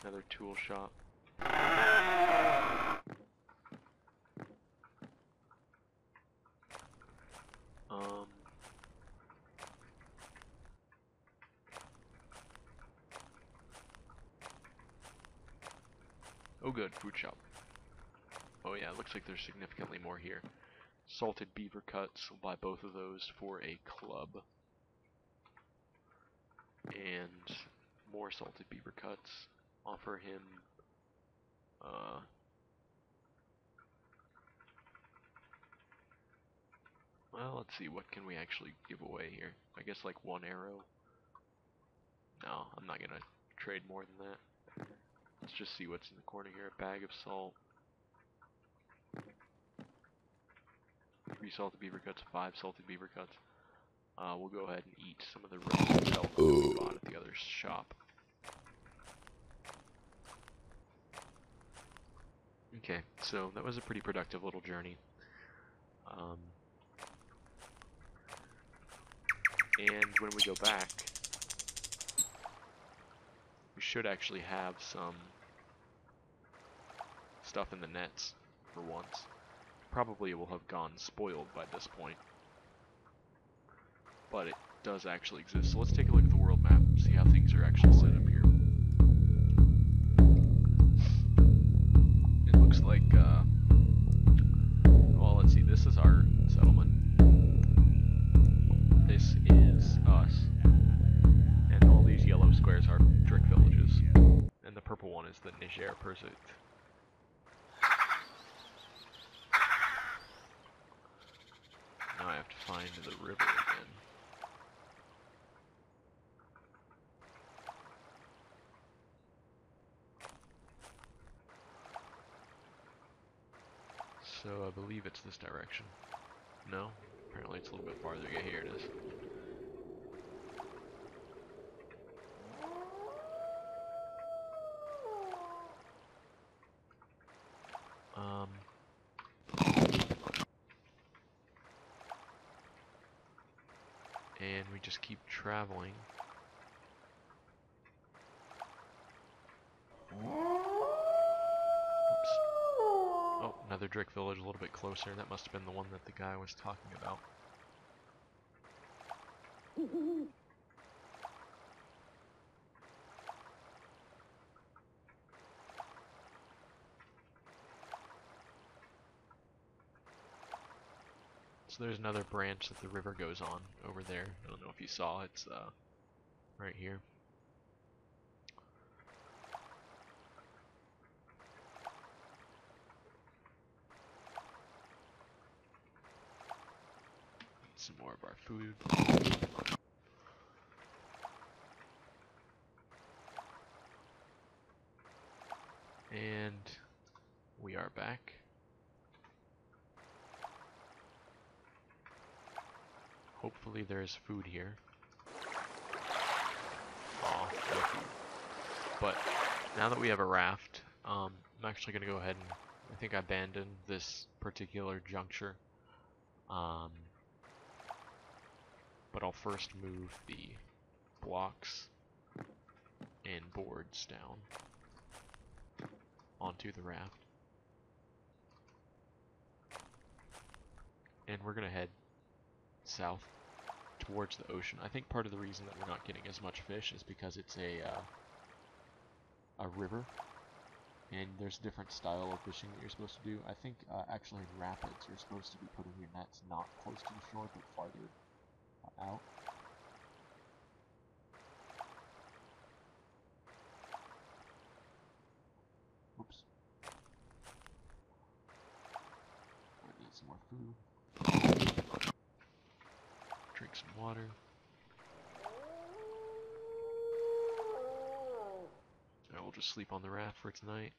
Another tool shop. Oh good, food shop. Oh yeah, looks like there's significantly more here. Salted beaver cuts, we'll buy both of those for a club. And more salted beaver cuts. Offer him, well, let's see, what can we actually give away here? I guess like one arrow. No, I'm not gonna trade more than that. Let's just see what's in the corner here. A bag of salt. 3 salted beaver cuts, 5 salted beaver cuts. We'll go ahead and eat some of the roasted elk that we bought at the other shop. Okay, so that was a pretty productive little journey. And when we go back, we should actually have some stuff in the nets for once. Probably it will have gone spoiled by this point, but it does actually exist. So let's take a look at the world map and see how things are actually set up here. It looks like, well, let's see, this is our settlement. This is us. And all these yellow squares are Drick villages. And the purple one is the Niger Pursuit. Now I have to find the river again. So I believe it's this direction. No? Apparently it's a little bit farther. Yeah, here it is. And we just keep traveling. Oops. Oh, another Drick village a little bit closer. That must have been the one that the guy was talking about. So there's another branch that the river goes on over there. I don't know if you saw, it's right here. Some more of our food. And we are back. Hopefully there's food here. Oh, no food. But now that we have a raft, I'm actually going to go ahead and I think abandon this particular juncture. But I'll first move the blocks and boards down onto the raft. And we're going to head south towards the ocean. I think part of the reason that we're not getting as much fish is because it's a river. And there's different style of fishing that you're supposed to do. I think actually in rapids you're supposed to be putting your nets not close to the shore but farther out. Oops. I need some more food. Drink some water. I will just sleep on the raft for tonight.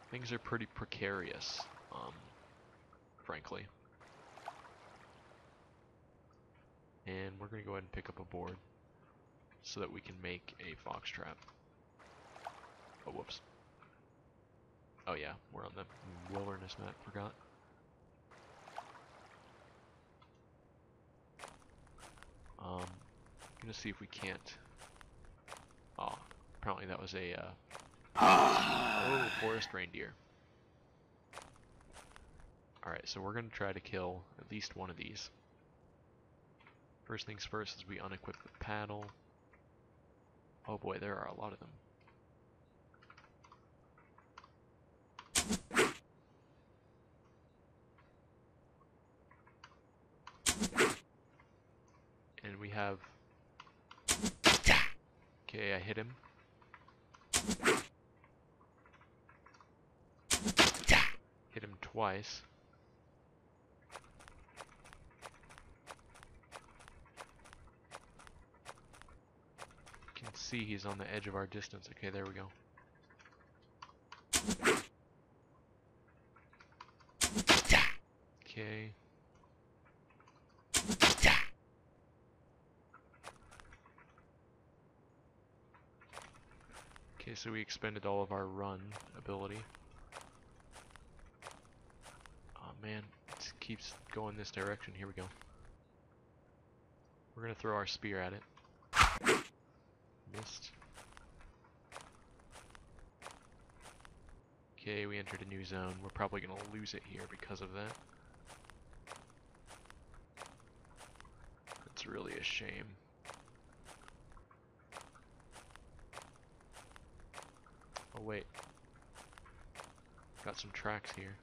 Things are pretty precarious, frankly. And we're gonna go ahead and pick up a board so that we can make a fox trap. Oh, whoops. Oh yeah, we're on the wilderness map, forgot. Gonna see if we can't. Oh, apparently that was a oh, forest reindeer. Alright, so we're gonna try to kill at least one of these. First things first is we unequip the paddle. Oh boy, there are a lot of them. And we have... Okay, I hit him. Hit him twice. You can see he's on the edge of our distance. Okay, there we go. Okay. Okay, so we expended all of our run ability. Oh man, it keeps going this direction. Here we go. We're gonna throw our spear at it. Missed. Okay, we entered a new zone. We're probably gonna lose it here because of that. It's really a shame. Oh wait. Got some tracks here.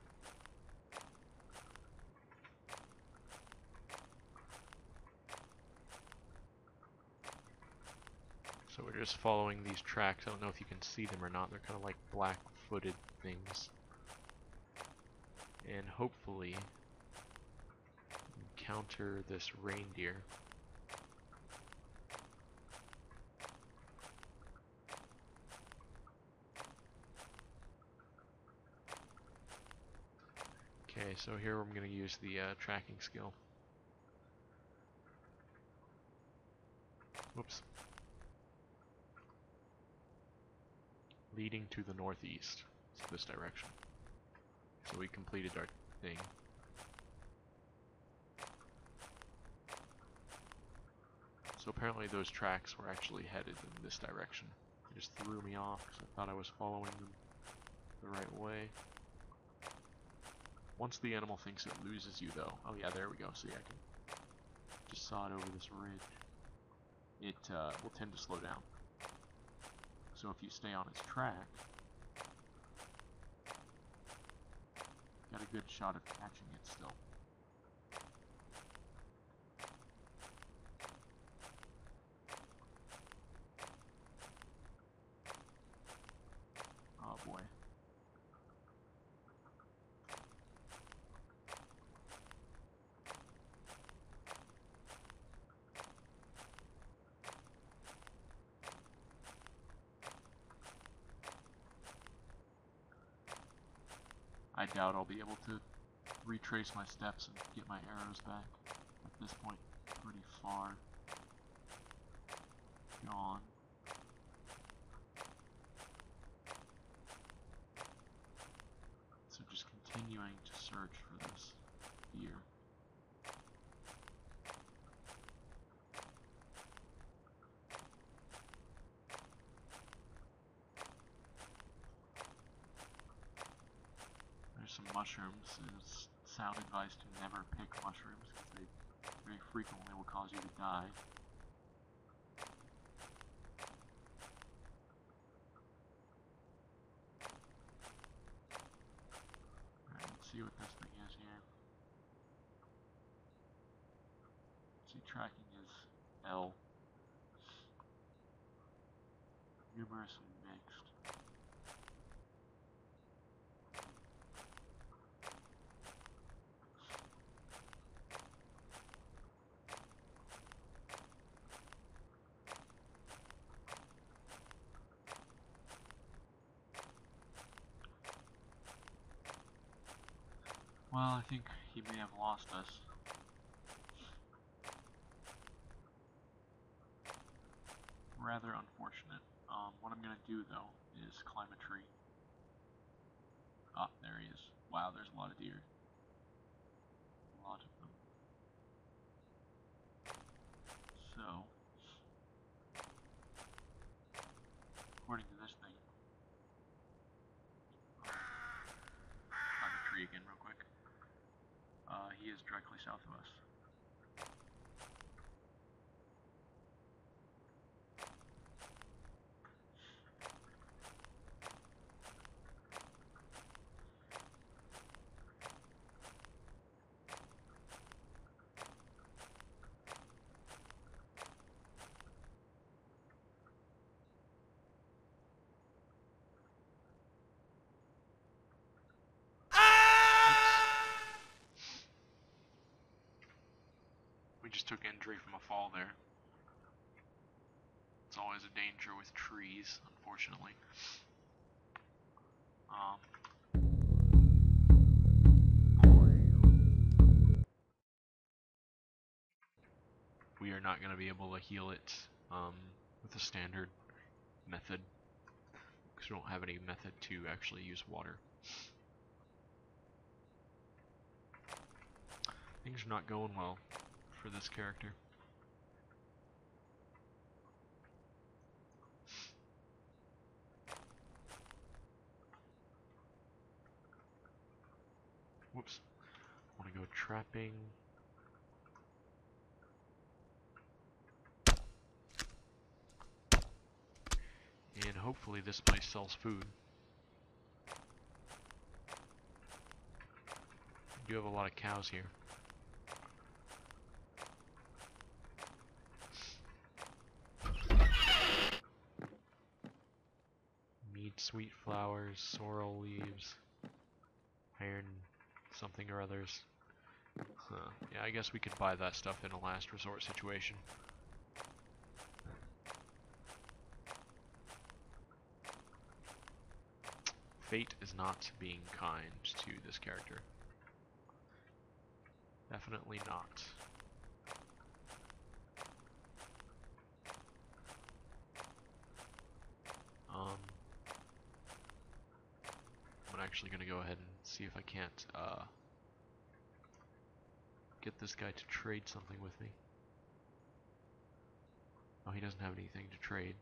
So we're just following these tracks. I don't know if you can see them or not. They're kind of like black-footed things. And hopefully encounter this reindeer. Okay, so here I'm going to use the tracking skill. Whoops. Leading to the northeast. So this direction. So we completed our thing. So apparently those tracks were actually headed in this direction. It just threw me off because I thought I was following them the right way. Once the animal thinks it loses you though, oh yeah, there we go, see I can just saw it over this ridge. It will tend to slow down. So if you stay on its track, got a good shot of catching it still. Oh boy. I doubt I'll be able to retrace my steps and get my arrows back. At this point, pretty far gone. So just continuing to search for this deer. There's some mushrooms. It's sound advice to never pick mushrooms because they very frequently will cause you to die. see what this thing is here. See, tracking is L. Numerous and mixed. Well, I think he may have lost us. Rather unfortunate. What I'm gonna do though is climb a tree. Ah, there he is. Wow, there's a lot of deer. A lot of them. So, according to this thing, climb a tree again real quick. He is directly south of us. We just took injury from a fall there. It's always a danger with trees, unfortunately. We are not going to be able to heal it with a standard method because we don't have any method to actually use water. Things are not going well for this character. Whoops. I want to go trapping. And hopefully this place sells food. We do have a lot of cows here. Mead, sweet flowers, sorrel leaves, iron something or others. Huh. Yeah, I guess we could buy that stuff in a last resort situation. Fate is not being kind to this character. Definitely not. I'm actually going to go ahead and see if I can't get this guy to trade something with me. Oh, he doesn't have anything to trade.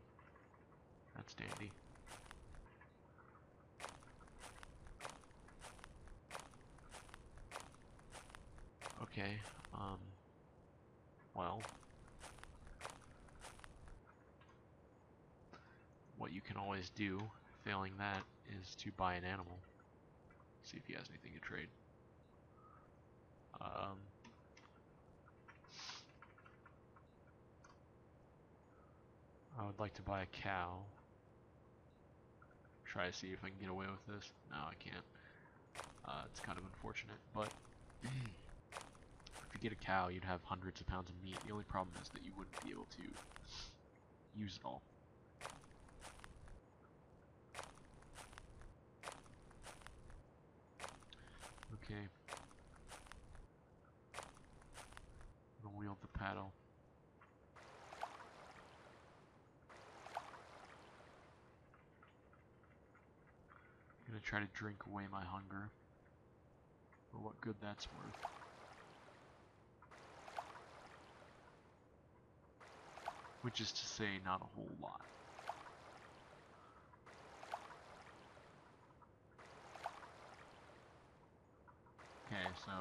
That's dandy. Okay, well, what you can always do, failing that, is to buy an animal. See if he has anything to trade. I would like to buy a cow. Try to see if I can get away with this. No, I can't. It's kind of unfortunate, but if you get a cow, you'd have hundreds of pounds of meat. The only problem is that you wouldn't be able to use it all. Okay. I'm gonna wield the paddle. I'm gonna try to drink away my hunger. For what good that's worth. Which is to say, not a whole lot. Okay, so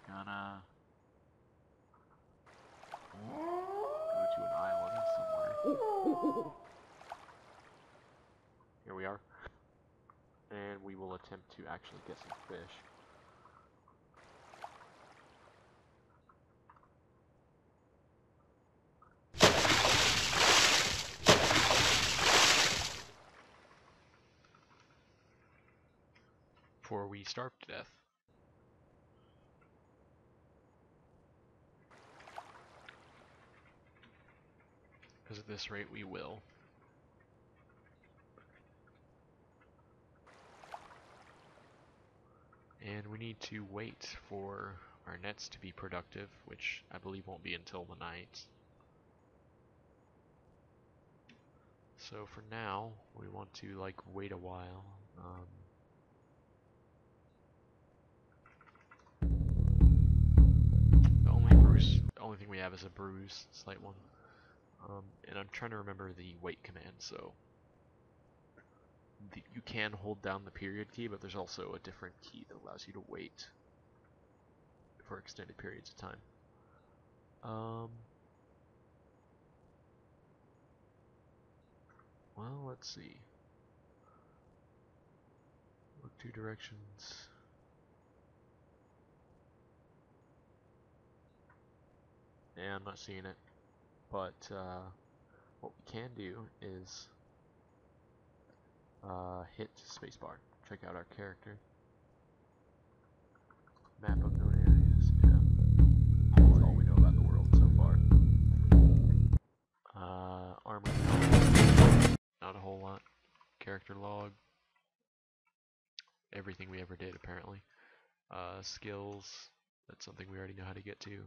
gonna go to an island somewhere. Here we are. And we will attempt to actually get some fish. Before we starve to death. Because at this rate we will. And we need to wait for our nets to be productive, which I believe won't be until the night. So for now, we want to like wait a while. The only thing we have is a bruise, slight one. And I'm trying to remember the wait command, so you can hold down the period key, but there's also a different key that allows you to wait for extended periods of time. Well, let's see. Look two directions. Yeah, I'm not seeing it. But what we can do is hit spacebar. Check out our character. Map of known areas. Yeah. That's all we know about the world so far. Armor. Not a whole lot. Character log. Everything we ever did, apparently. Skills. That's something we already know how to get to.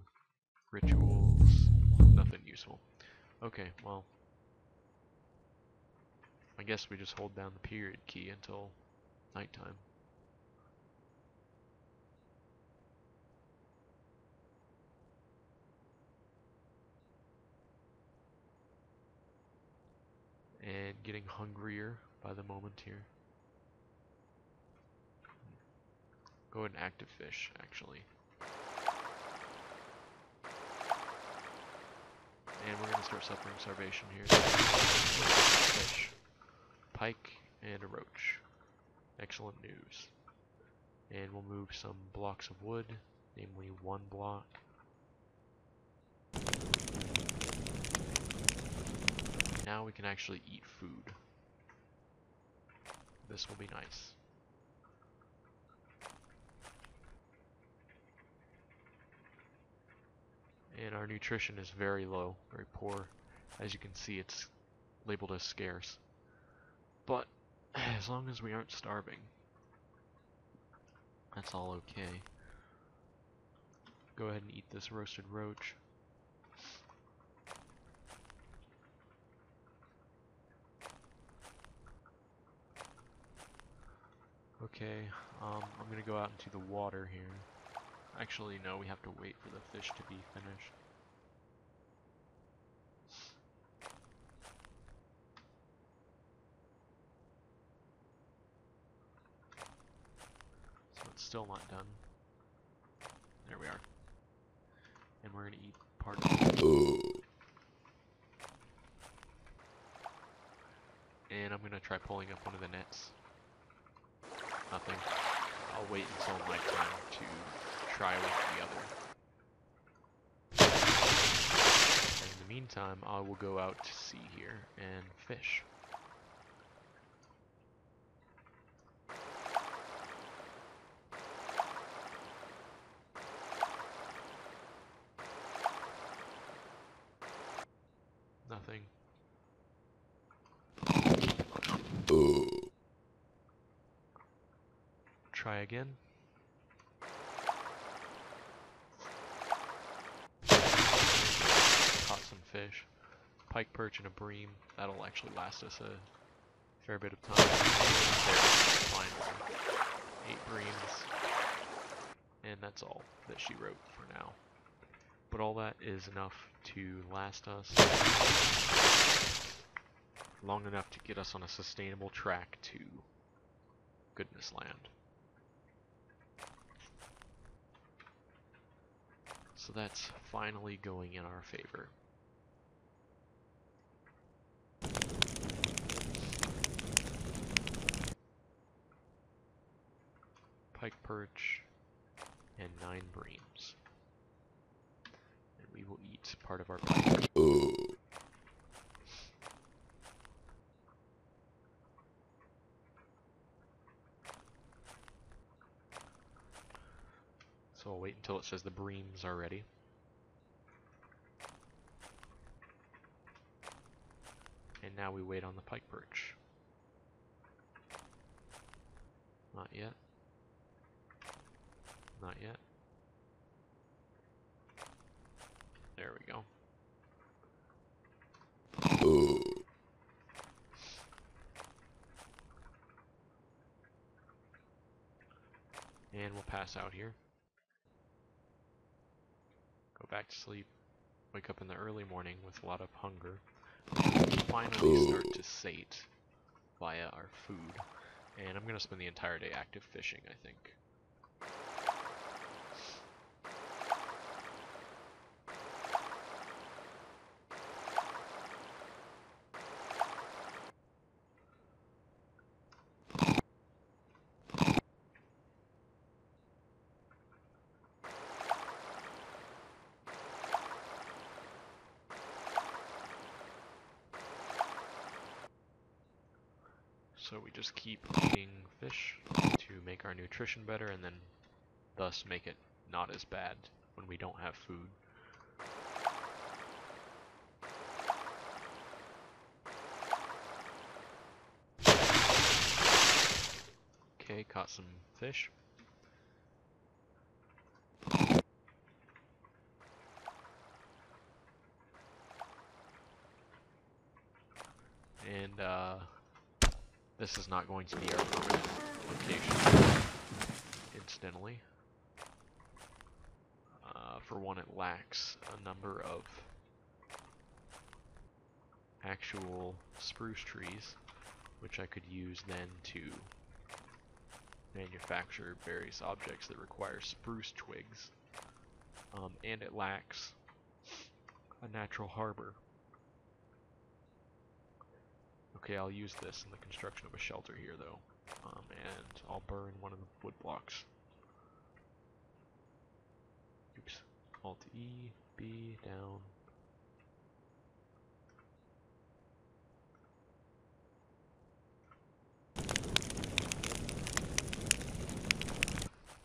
Rituals. Nothing useful. Okay, well. I guess we just hold down the period key until nighttime. And getting hungrier by the moment here. Go ahead and active fish, actually. And we're going to start suffering starvation here. Fish. Pike and a roach. Excellent news. And we'll move some blocks of wood, namely one block. Now we can actually eat food. This will be nice. And our nutrition is very low, very poor. As you can see, it's labeled as scarce. But as long as we aren't starving, that's all okay. Go ahead and eat this roasted roach. Okay, I'm gonna go out into the water here. Actually, no, we have to wait for the fish to be finished. So it's still not done. There we are. And we're gonna eat part of it. And I'm gonna try pulling up one of the nets. Nothing. I'll wait until nighttime to try with the other. And in the meantime, I will go out to sea here and fish. Nothing. Try again. Caught some fish. Pike, perch, and a bream. That'll actually last us a fair bit of time. Finally, 8 breams. And that's all that she wrote for now. But all that is enough to last us long enough to get us on a sustainable track to Goodness Land. So that's finally going in our favor. pike perch, and 9 breams. And we will eat part of our pike. So I'll wait until it says the breams are ready. And now we wait on the pike perch. Not yet. Not yet. There we go. And we'll pass out here. Go back to sleep. Wake up in the early morning with a lot of hunger. Finally start to sate via our food. And I'm going to spend the entire day active fishing, I think. So we just keep eating fish to make our nutrition better and then thus make it not as bad when we don't have food. Okay, caught some fish. And this is not going to be our permanent location, incidentally. For one, it lacks a number of actual spruce trees, which I could use then to manufacture various objects that require spruce twigs. And it lacks a natural harbor. Okay, I'll use this in the construction of a shelter here, though. And I'll burn one of the wood blocks. Oops. Alt E, B, down.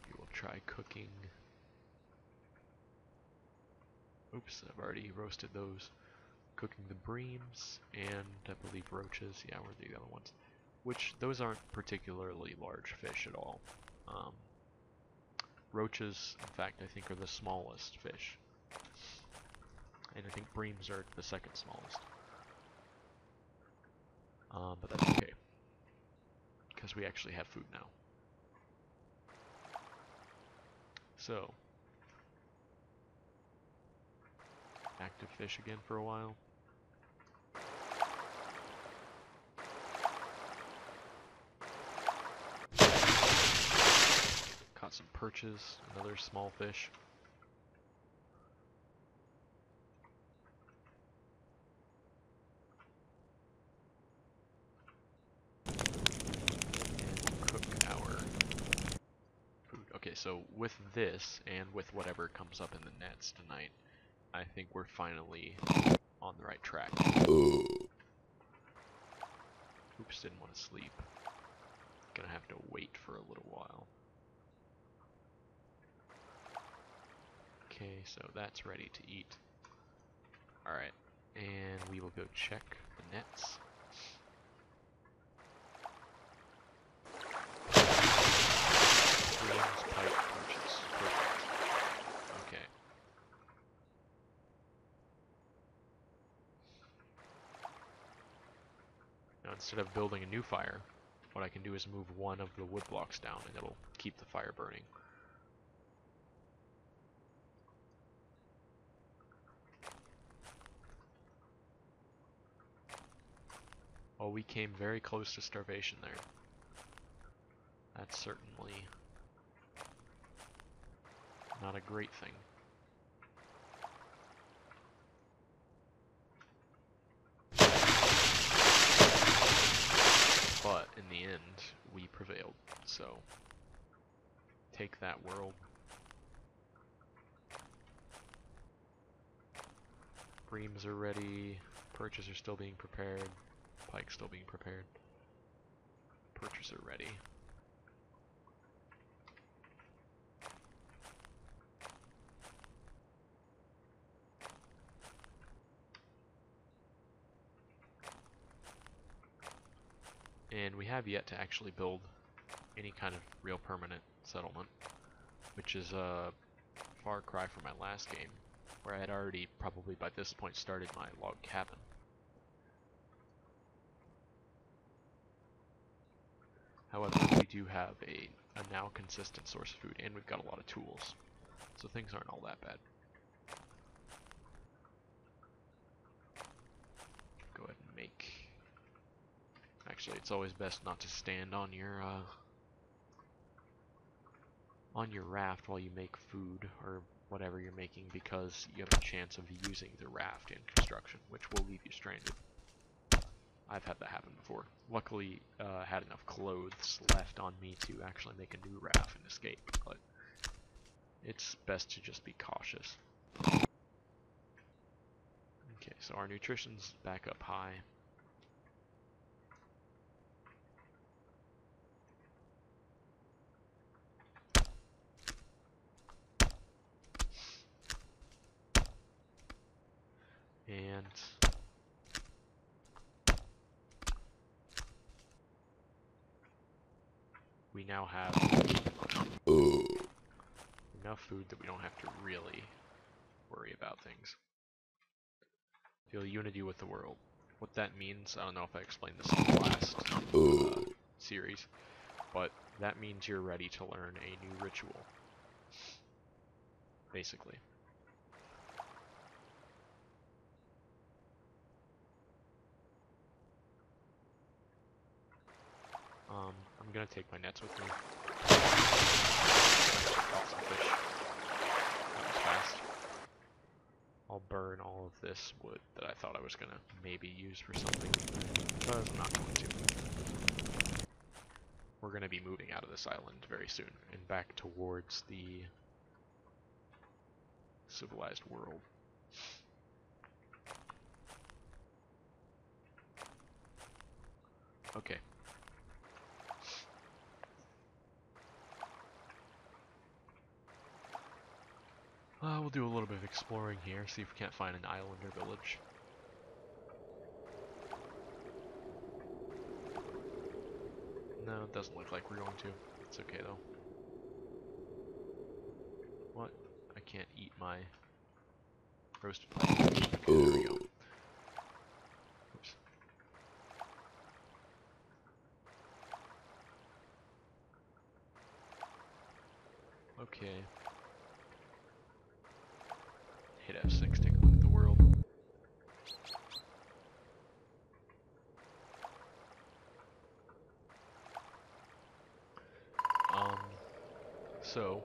We will try cooking. Oops, I've already roasted those. Cooking the breams, and I believe roaches. Yeah, were the other ones. Which, those aren't particularly large fish at all. Roaches, in fact, I think are the smallest fish. And I think breams are the second smallest. But that's okay. Because we actually have food now. So, active fish again for a while. Caught some perches, another small fish. And cook our food. Okay, so with this, and with whatever comes up in the nets tonight, I think we're finally on the right track. Oops, didn't want to sleep. Gonna have to wait for a little while. Okay, so that's ready to eat. Alright, and we will go check the nets. Breams, pike, perches. Perfect. Okay. Now instead of building a new fire, what I can do is move one of the wood blocks down and it'll keep the fire burning. Well, we came very close to starvation there. That's certainly not a great thing. But in the end, we prevailed, so take that world. Reams are ready. Perches are still being prepared. Pike's still being prepared. Perches are ready. And we have yet to actually build any kind of real permanent settlement, which is a far cry from my last game, where I had already probably by this point started my log cabin. However, we do have a now consistent source of food, and we've got a lot of tools, so things aren't all that bad. Go ahead and make... Actually, it's always best not to stand on your raft while you make food, or whatever you're making, because you have a chance of using the raft in construction, which will leave you stranded. I've had that happen before. Luckily, I had enough clothes left on me to actually make a new raft and escape, but it's best to just be cautious. Okay, so our nutrition's back up high. And we now have enough food that we don't have to really worry about things. Feel unity with the world. What that means, I don't know if I explained this in the last series, but that means you're ready to learn a new ritual, basically. I'm gonna take my nets with me. Caught some fish. That was fast. I'll burn all of this wood that I thought I was gonna maybe use for something, but I'm not going to. We're gonna be moving out of this island very soon and back towards the civilized world. Okay. We'll do a little bit of exploring here, see if we can't find an islander village. No, it doesn't look like we're going to. It's okay though. What? I can't eat my roasted pike. Okay, there we go. Oops. Okay. Hit F6, take a look at the world. So,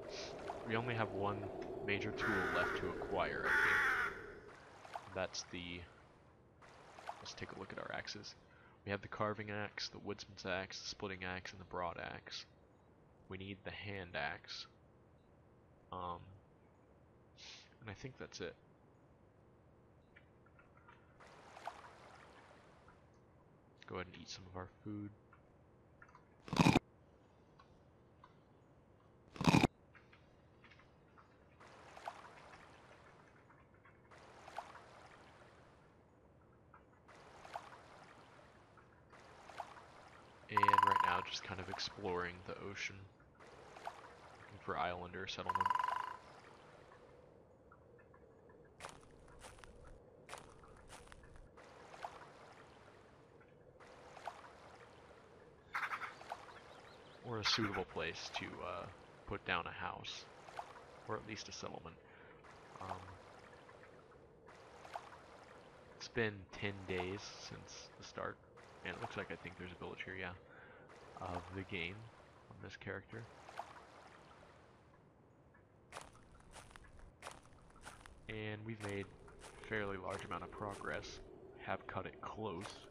we only have one major tool left to acquire, I think. That's the... Let's take a look at our axes. We have the carving axe, the woodsman's axe, the splitting axe, and the broad axe. We need the hand axe. And I think that's it. Go ahead and eat some of our food. And right now, just kind of exploring the ocean, looking for islander settlement. Or a suitable place to put down a house, or at least a settlement. It's been 10 days since the start, and it looks like I think there's a village here, yeah, of the game on this character. And we've made a fairly large amount of progress, have cut it close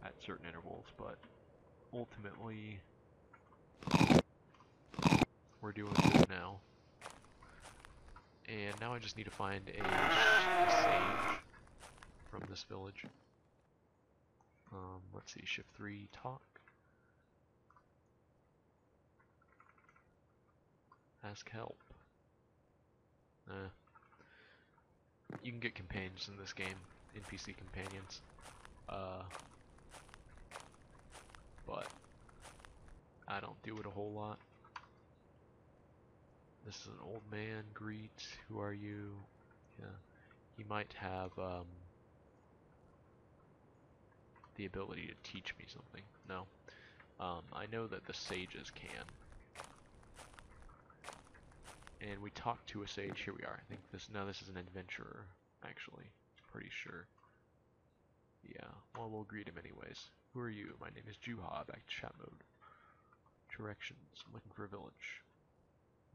at certain intervals, but ultimately we're doing good now. And now I just need to find a sage from this village. Let's see, shift 3, talk. Ask help. You can get companions in this game, NPC companions. But I don't do it a whole lot. This is an old man, greet, who are you? Yeah, he might have the ability to teach me something. No. I know that the sages can. And we talked to a sage. Here we are. I think this is an adventurer, actually. Pretty sure. Yeah, well, we'll greet him anyways. Who are you? My name is Juha. Back to chat mode. Directions. I'm looking for a village.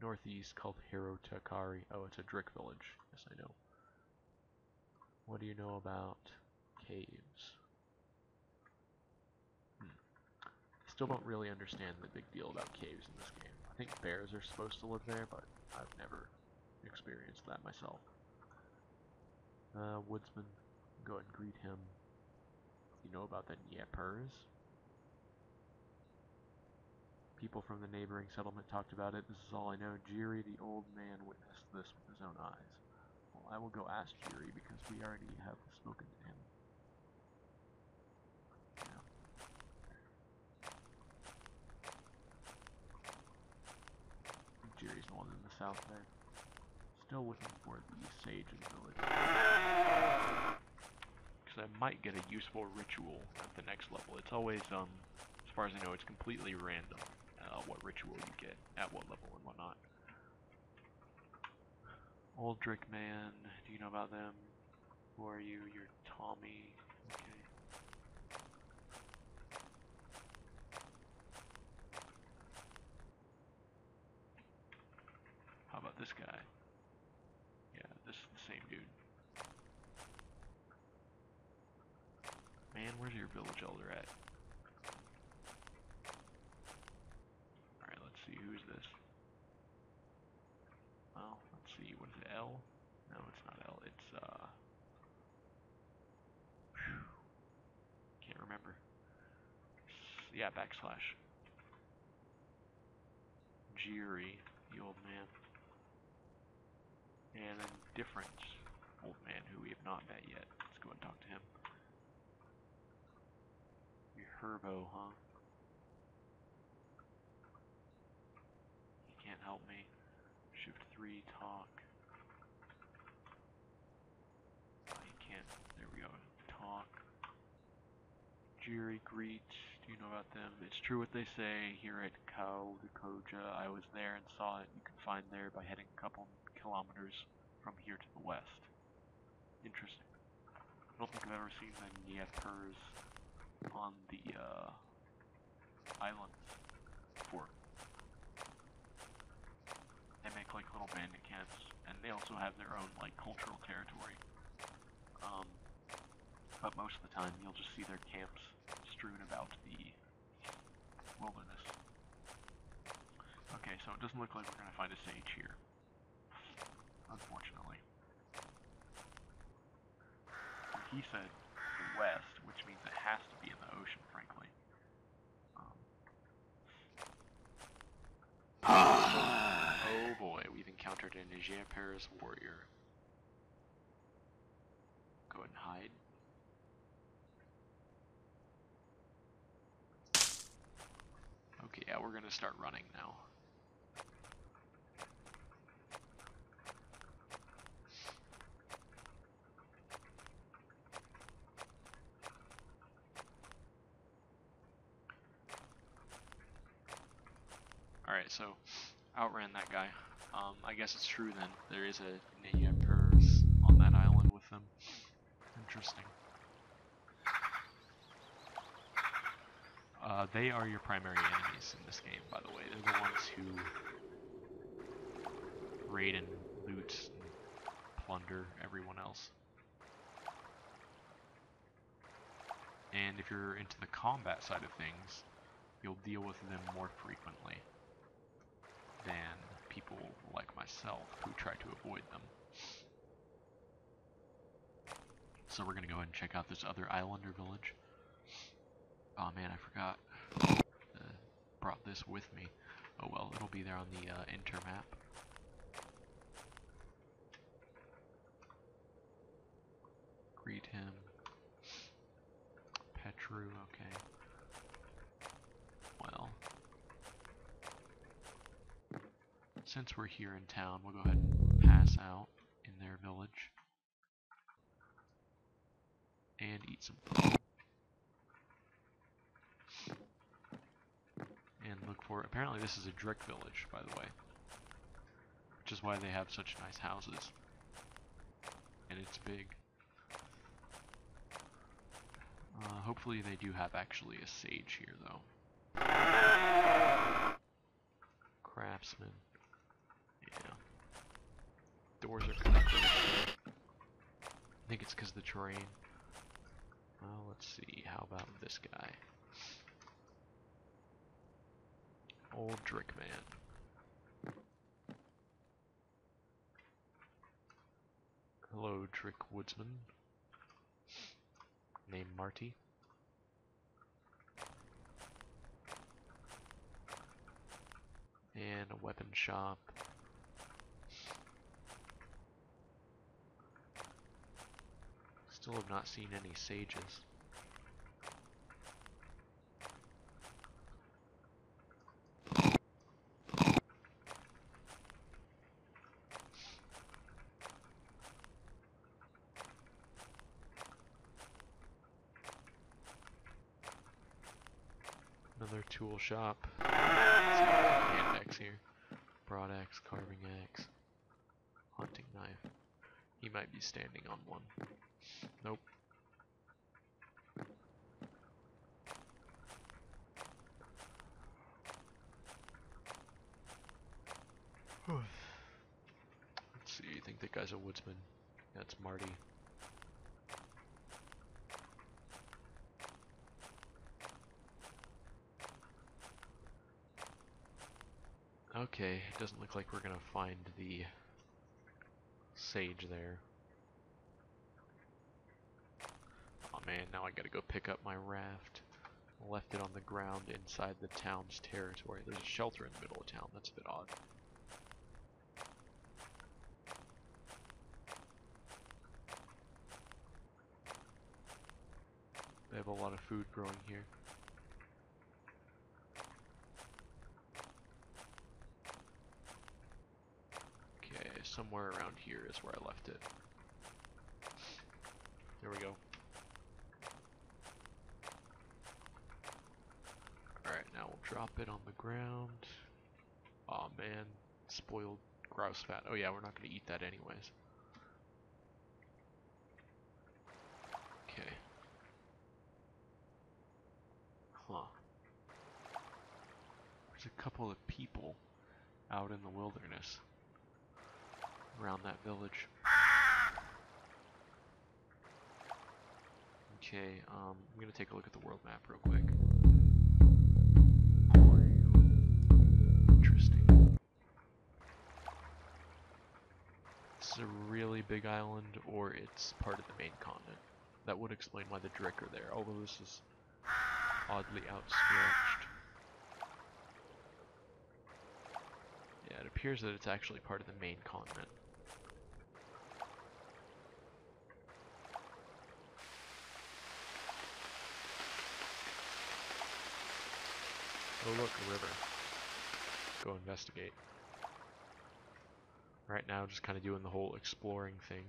Northeast called Hirotakari. Oh, it's a Drick village. Yes, I know. What do you know about caves? Still don't really understand the big deal about caves in this game. I think bears are supposed to live there, but I've never experienced that myself. Woodsman, go ahead and greet him. You know about the Nyepers? People from the neighboring settlement talked about it. This is all I know. Jiri, the old man, witnessed this with his own eyes. Well, I will go ask Jiri because we already have spoken to him. Yeah. Jiri's the one in the south there. Still looking for the sage in the village. Because I might get a useful ritual at the next level. It's always, as far as I know, it's completely random what ritual you get at what level and whatnot. Old Drick man, do you know about them? Who are you? You're Tommy. Okay. How about this guy? Yeah, this is the same dude. Man, where's your village elder at? Alright, let's see, who's this? Well, let's see, what is it, L? No, it's not L, it's, can't remember. Yeah, backslash. Jiri, the old man. And then different old man who we have not met yet. Let's go and talk to him. You're Herbo, huh? He can't help me. Shift 3, talk. You can't. There we go. Talk. Jiri, greet. Do you know about them? It's true what they say here at Kaldukoja. I was there and saw it. You can find there by heading a couple kilometers from here to the west. Interesting. I don't think I've ever seen the Nyepers on the islands before. They make like little bandit camps, and they also have their own like cultural territory. But most of the time you'll just see their camps strewn about the wilderness. Okay, so it doesn't look like we're going to find a sage here, unfortunately. He said the west, which means it has to be in the ocean, frankly. Oh boy, we've encountered an Nyepers warrior. Go ahead and hide. Okay, yeah, we're gonna start running now. Alright, so outran that guy. I guess it's true then. There is a Nyepers on that island with them. Interesting. They are your primary enemies in this game, by the way. They're the ones who raid and loot and plunder everyone else. And if you're into the combat side of things, you'll deal with them more frequently. than people like myself who try to avoid them. So we're gonna go ahead and check out this other islander village. Oh man, I forgot. Brought this with me. Oh well, it'll be there on the enter map. Greet him. Petru, okay. Well, since we're here in town, we'll go ahead and pass out in their village and eat some food. And look for, apparently this is a Drick village, by the way, which is why they have such nice houses. And it's big. Hopefully they do have actually a sage here, though. Craftsman. Yeah. Doors are kind of closed. I think it's because of the terrain. Well, let's see. How about this guy? Old Drick man. Hello, Drick woodsman. Named Marty. And a weapon shop. Still have not seen any sages. Another tool shop. Let's see, hand axe here. Broad axe, carving axe, hunting knife. He might be standing on one. Nope. Let's see, you think that guy's a woodsman? That's Marty. Okay, it doesn't look like we're gonna find the sage there. Oh man, now I gotta go pick up my raft. I left it on the ground inside the town's territory. There's a shelter in the middle of town. That's a bit odd. They have a lot of food growing here. Okay, somewhere around here is where I left it. There we go. Alright, now we'll drop it on the ground. Aw man, spoiled grouse fat. Oh yeah, we're not going to eat that anyways. Okay. Huh. There's a couple of people out in the wilderness around that village. Okay, I'm going to take a look at the world map real quick. Interesting. This is a really big island, or it's part of the main continent. That would explain why the Drick are there, although this is oddly outstretched. Yeah, it appears that it's actually part of the main continent. Oh look, a river. Go investigate. Right now, just kind of doing the whole exploring thing.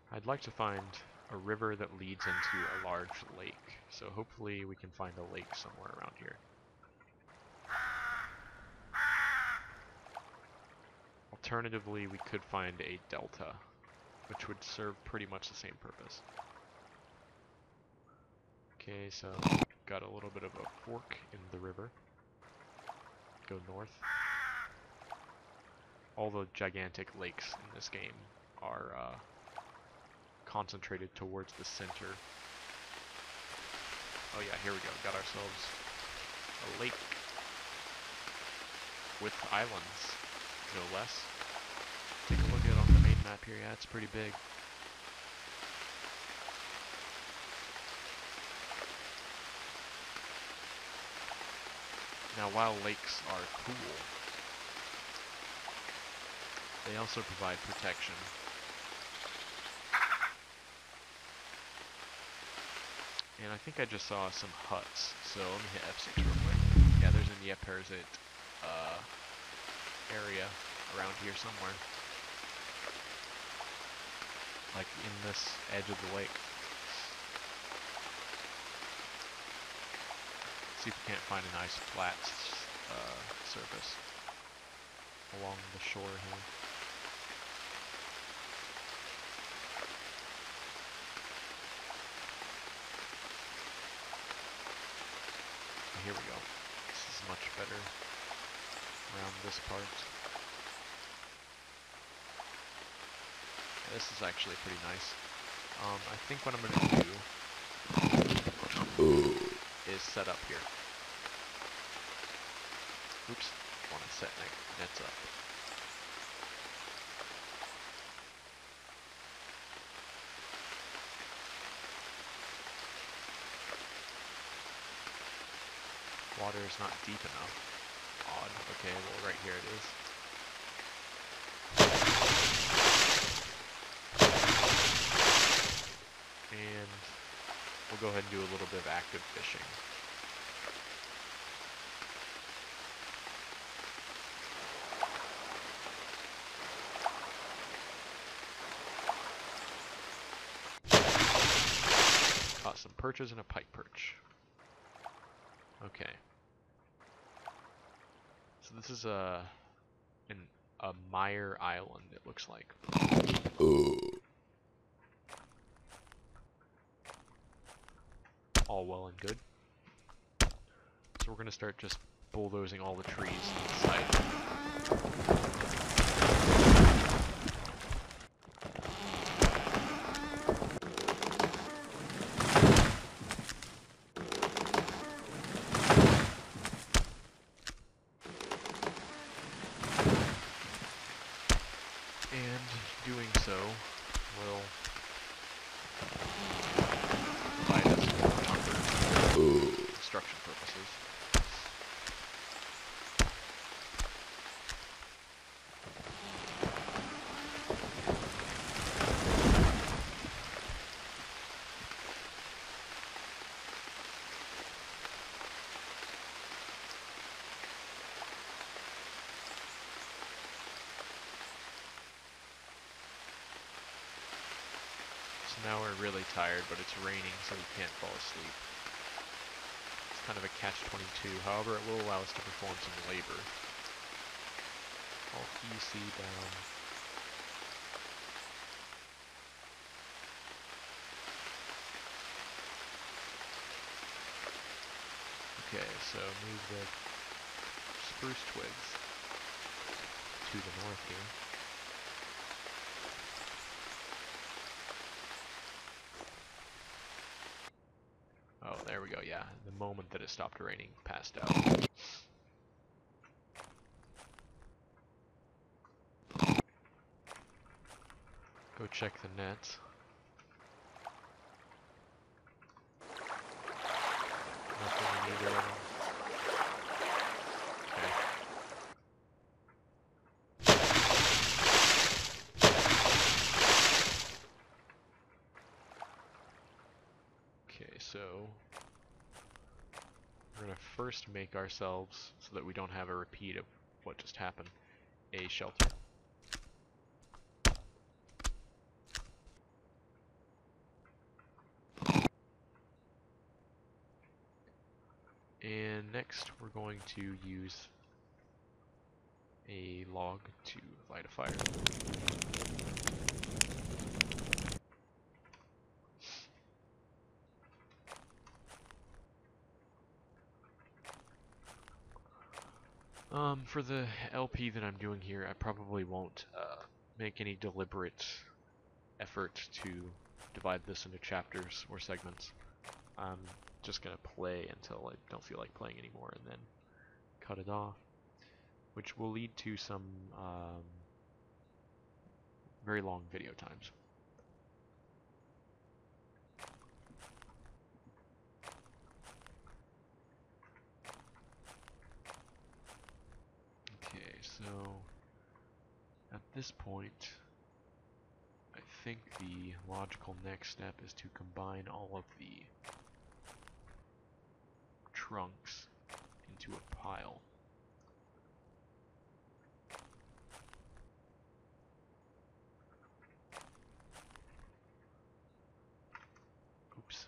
I'd like to find a river that leads into a large lake, so hopefully we can find a lake somewhere around here. Alternatively, we could find a delta, which would serve pretty much the same purpose. Okay, so got a little bit of a fork in the river. Go north. All the gigantic lakes in this game are concentrated towards the center. Oh yeah, here we go. Got ourselves a lake with islands, no less. Take a look at it on the main map here. Yeah, it's pretty big. Now, while lakes are cool, they also provide protection. And I think I just saw some huts, so let me hit F6 real quick. Yeah, there's a Neoparasite area around here somewhere. Like in this edge of the lake. See if we can't find a nice flat surface along the shore here. Here we go. This is much better around this part. Yeah, this is actually pretty nice. I think what I'm going to do is set up here. Oops, want to set nets up. Water is not deep enough. Odd. Okay, well right here it is. And we'll go ahead and do a little bit of active fishing. Caught some perches and a pike perch. Okay. So this is a mire island, it looks like. All well and good. So we're going to start just bulldozing all the trees inside. And doing so will provide us with lumber for construction purposes. So now we're really tired, but it's raining, so we can't fall asleep. It's kind of a catch-22. However, it will allow us to perform some labor. Alt EC down. Okay, so move the spruce twigs to the north here. Oh, there we go, yeah. The moment that it stopped raining, passed out. Go check the nets. Nothing in either of them. Okay, so we're going to first make ourselves, so that we don't have a repeat of what just happened, a shelter. And next we're going to use a log to light a fire. For the LP that I'm doing here, I probably won't make any deliberate effort to divide this into chapters or segments. I'm just gonna play until I don't feel like playing anymore and then cut it off, which will lead to some very long video times. Okay, so at this point, I think the logical next step is to combine all of the trunks into a pile. Oops.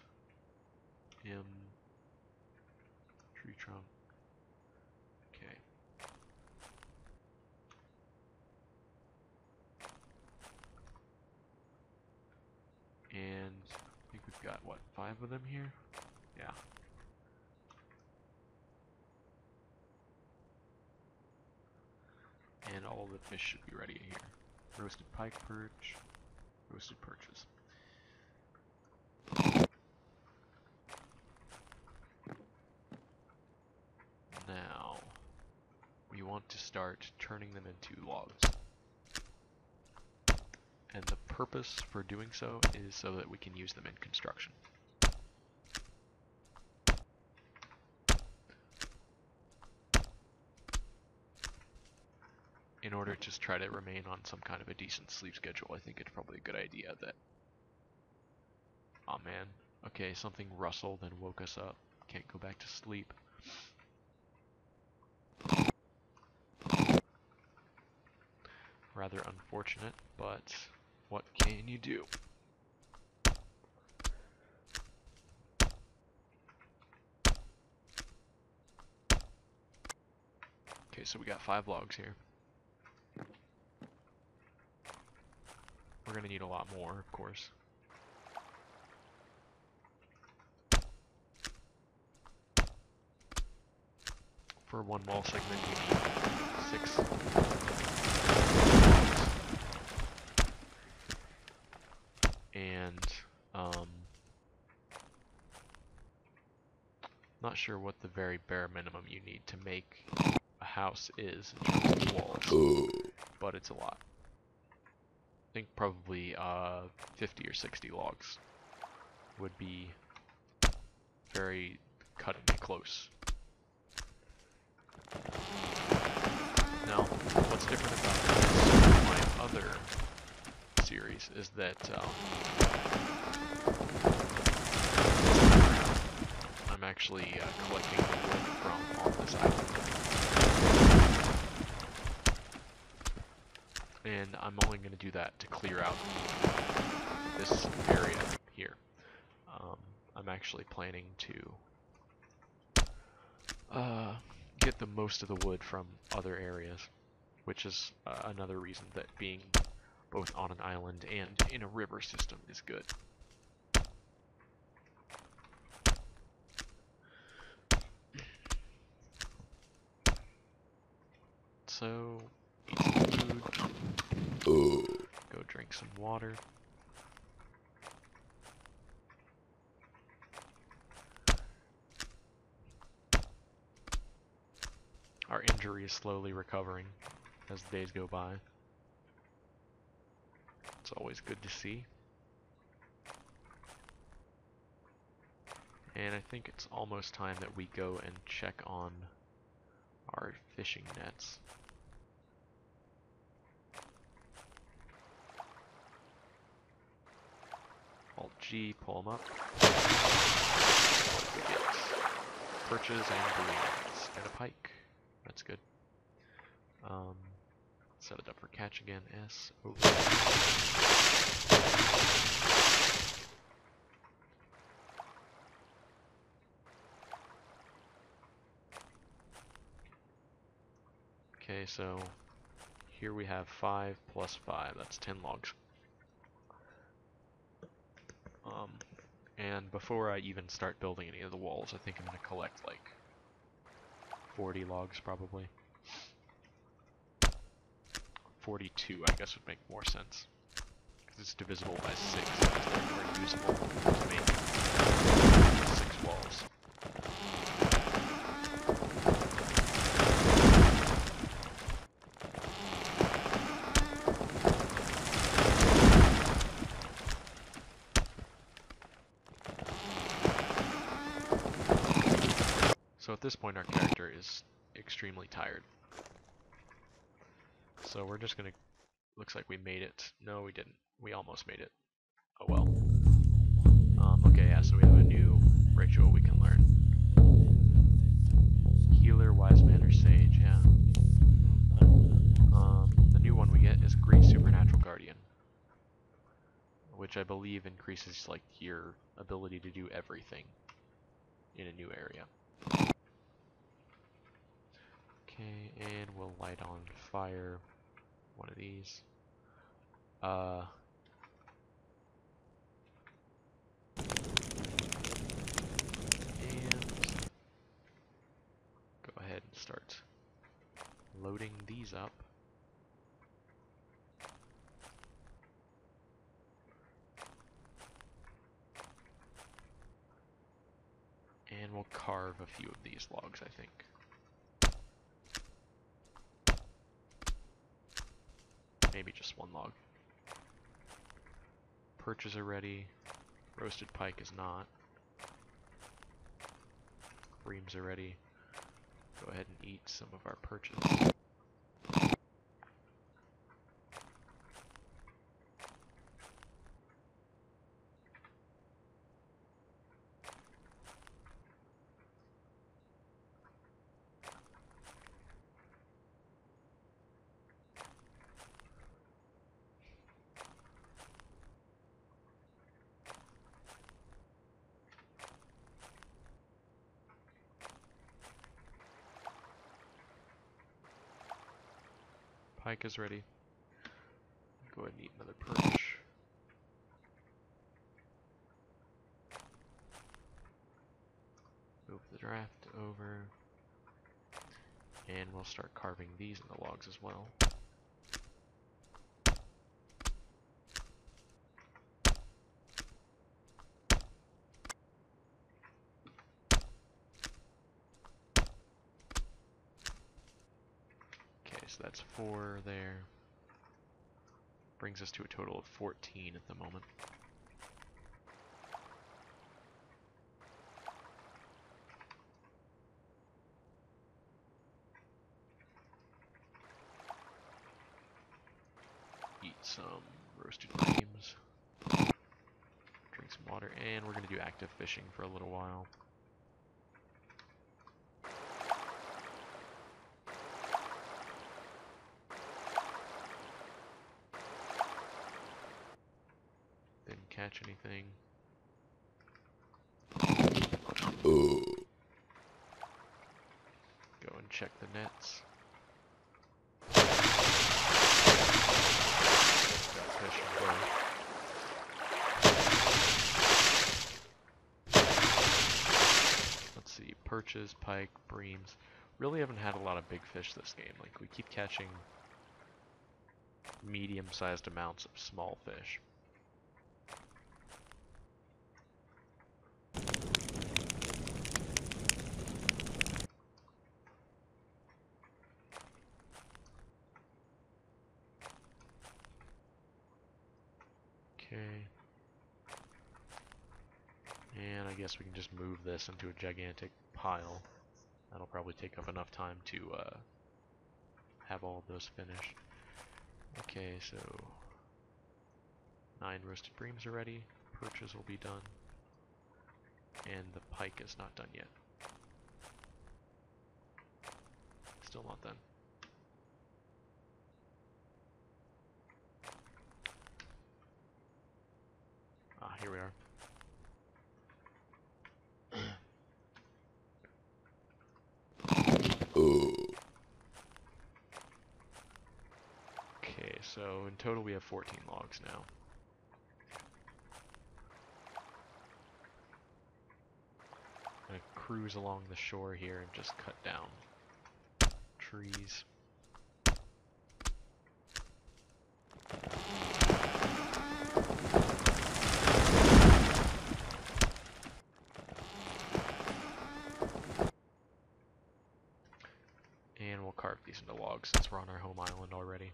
Tree trunk. Okay. And I think we've got, what, 5 of them here? Yeah. And all of the fish should be ready here. Roasted pike perch, roasted perches. Now, we want to start turning them into logs. And the purpose for doing so is so that we can use them in construction. In order to try to remain on some kind of a decent sleep schedule, I think it's probably a good idea that... Aw, man. Okay, something rustled and woke us up. Can't go back to sleep. Rather unfortunate, but what can you do? Okay, so we got 5 logs here. We're gonna need a lot more, of course. For one wall segment, you need 6. And, not sure what the very bare minimum you need to make a house is in terms of walls, but it's a lot. I think probably 50 or 60 logs would be very cutting it close. Now, what's different about my other series is that I'm actually collecting the wood from on this island. And I'm only going to do that to clear out this area here. I'm actually planning to get the most of the wood from other areas, which is another reason that being both on an island and in a river system is good. So, eat some food, go drink some water. Our injury is slowly recovering as the days go by. It's always good to see. And I think it's almost time that we go and check on our fishing nets. Alt-G, pull them up. We get perches and bluegills and a pike. That's good. Set it up for catch again. S over. Okay, so here we have 5 plus 5. That's 10 logs. And before I even start building any of the walls, I think I'm going to collect like 40 logs probably. 42, I guess, would make more sense. Because it's divisible by 6, it's therefore usable to make 6 walls. So at this point our character is extremely tired. So we're just gonna, looks like we made it. No, we didn't. We almost made it. Oh well. Okay, yeah, so we have a new ritual we can learn. Healer, Wise Man, or Sage, yeah. The new one we get is Great Supernatural Guardian, which I believe increases like your ability to do everything in a new area. Okay, and we'll light on fire one of these. And go ahead and start loading these up. And we'll carve a few of these logs, I think. Maybe just one log. Perches are ready. Roasted pike is not. Reams are ready. Go ahead and eat some of our perches. Pike is ready. Go ahead and eat another perch. Move the draft over. And we'll start carving these into logs as well. Okay, so that's 4 there. Brings us to a total of 14 at the moment. Eat some roasted creams. Drink some water, and we're going to do active fishing for a little while. Didn't catch anything. Go and check the nets. Got fish and both. Let's see, perches, pike, breams. Really haven't had a lot of big fish this game. Like, we keep catching medium-sized amounts of small fish. Okay. And I guess we can just move this into a gigantic pile. That'll probably take up enough time to have all of those finished. Okay, so 9 roasted breams are ready. Perches will be done. And the pike is not done yet. Still not done. Ah, here we are. Okay, so in total we have 14 logs now. I'm gonna cruise along the shore here and just cut down trees. dog since we're on our home island already.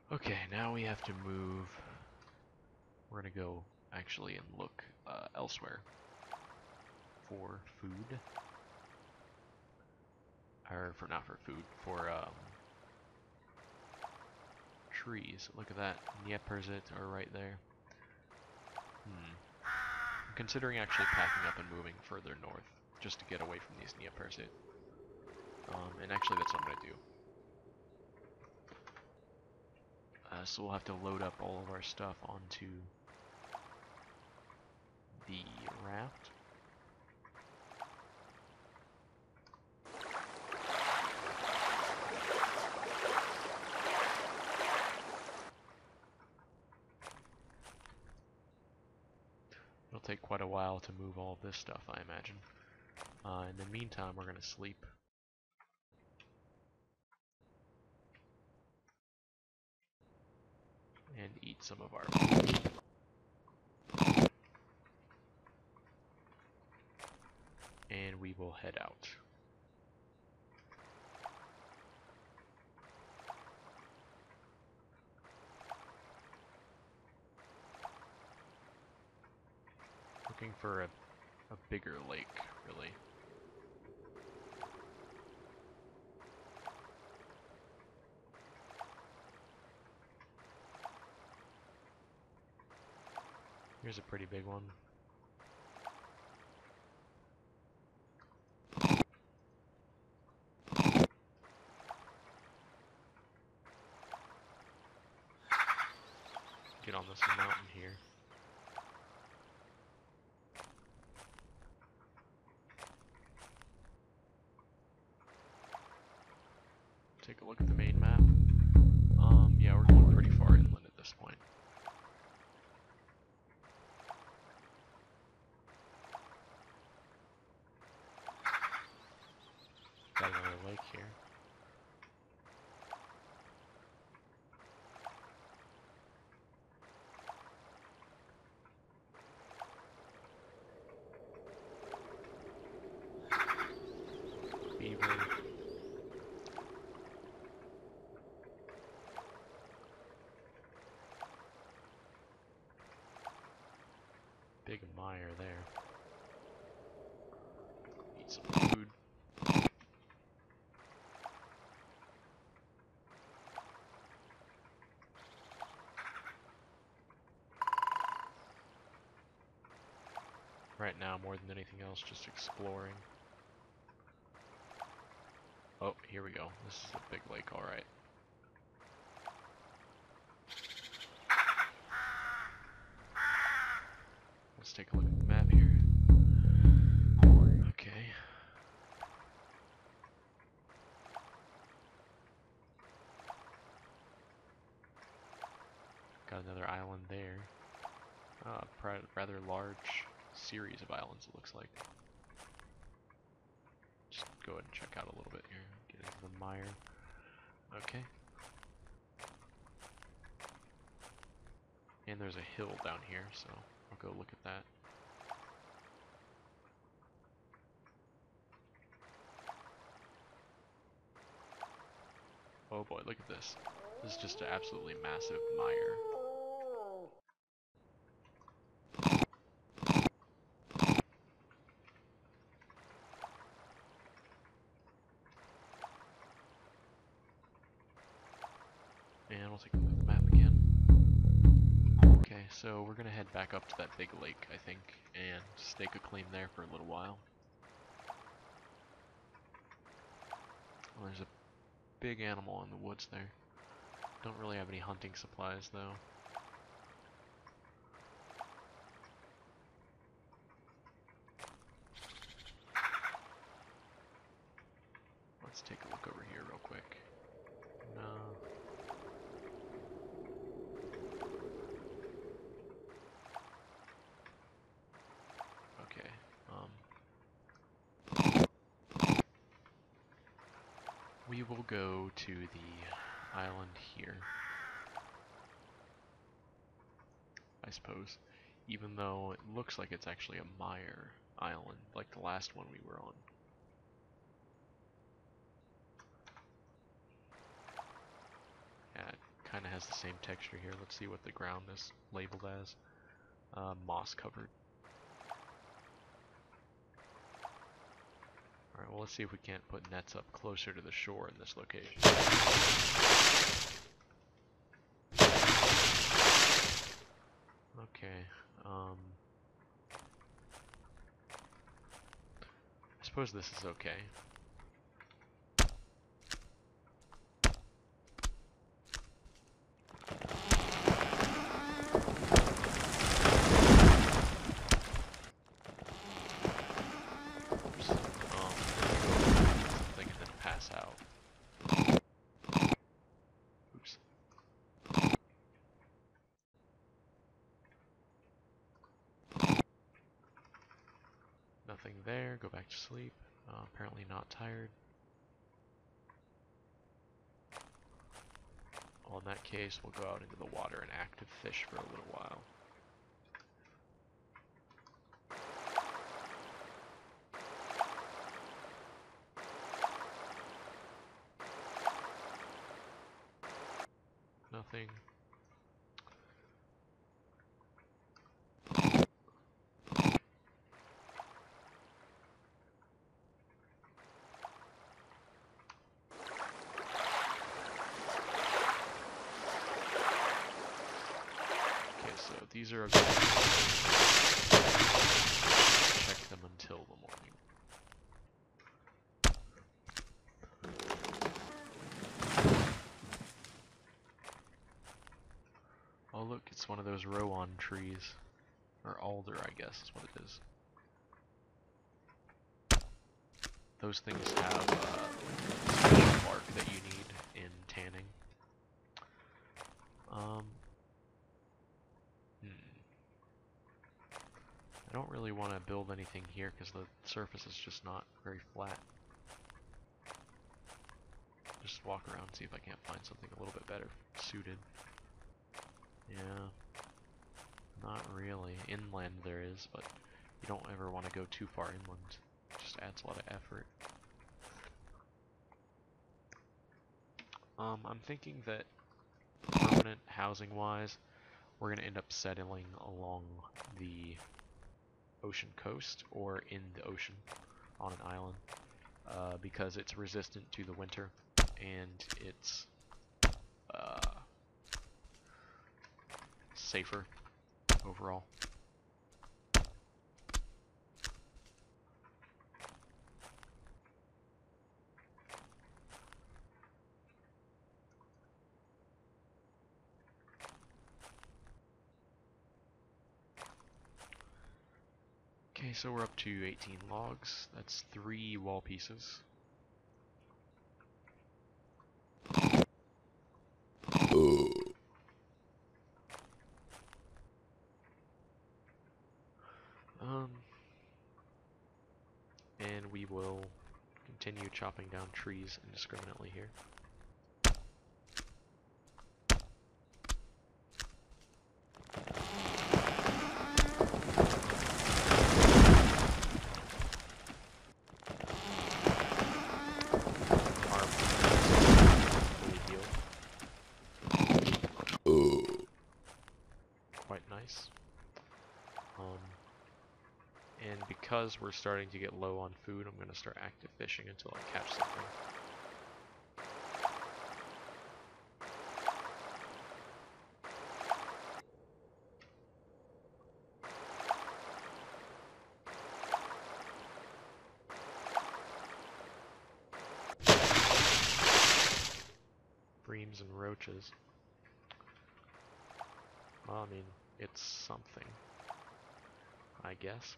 Okay, now we have to move. We're gonna go actually and look elsewhere for food. Or for not for food, for trees. Look at that. Nieperzit are right there. I'm considering actually packing up and moving further north just to get away from these Nieperzit. And actually that's what I'm gonna do. So we'll have to load up all of our stuff onto the raft. It'll take quite a while to move all of this stuff, I imagine. In the meantime, we're gonna sleep. And eat some of our food. And we will head out. Looking for a bigger lake, really. Here's a pretty big one. Get on this mountain here. Take a look at the main map. Yeah, we're going pretty far inland at this point. Got another lake here. Beaver. Big mire there. Eat some food. Right now, more than anything else, just exploring. Oh, here we go. This is a big lake, alright. Let's take a look at the map here. Okay. Got another island there. Rather large series of islands, it looks like. Just go ahead and check out a little bit here. Get into the mire. Okay. And there's a hill down here, so I'll go look at that. Oh boy, look at this. This is just an absolutely massive mire. And we'll take a look at the map again. Okay, so we're gonna head back up to that big lake, I think, and stake a claim there for a little while. Well, there's a big animal in the woods there. Don't really have any hunting supplies, though. Let's take a look over here real quick. will go to the island here, I suppose, even though it looks like it's actually a mire island, like the last one we were on. Yeah, it kind of has the same texture here. Let's see what the ground is labeled as. Moss covered. Alright, well let's see if we can't put nets up closer to the shore in this location. Okay, I suppose this is okay. Oops. Something and then pass out. Oops. Nothing there, go back to sleep. Apparently not tired. Well, in that case, we'll go out into the water and active fish for a little while. Nothing. Okay, so these are available. Check them until the morning. Oh look, it's one of those rowan trees. Or alder, I guess is what it is. Those things have special bark that you need in tanning. I don't really want to build anything here because the surface is just not very flat. Just walk around and see if I can't find something a little bit better suited. Yeah, not really. Inland there is, but you don't ever want to go too far inland. It just adds a lot of effort. I'm thinking that permanent housing wise, we're going to end up settling along the ocean coast or in the ocean on an island because it's resistant to the winter and it's safer overall. Okay, so we're up to 18 logs. That's 3 wall pieces. And we will continue chopping down trees indiscriminately here. Quite nice. And because we're starting to get low on food, I'm going to start active fishing until I catch something. Breams and roaches. Well, I mean, it's something, I guess.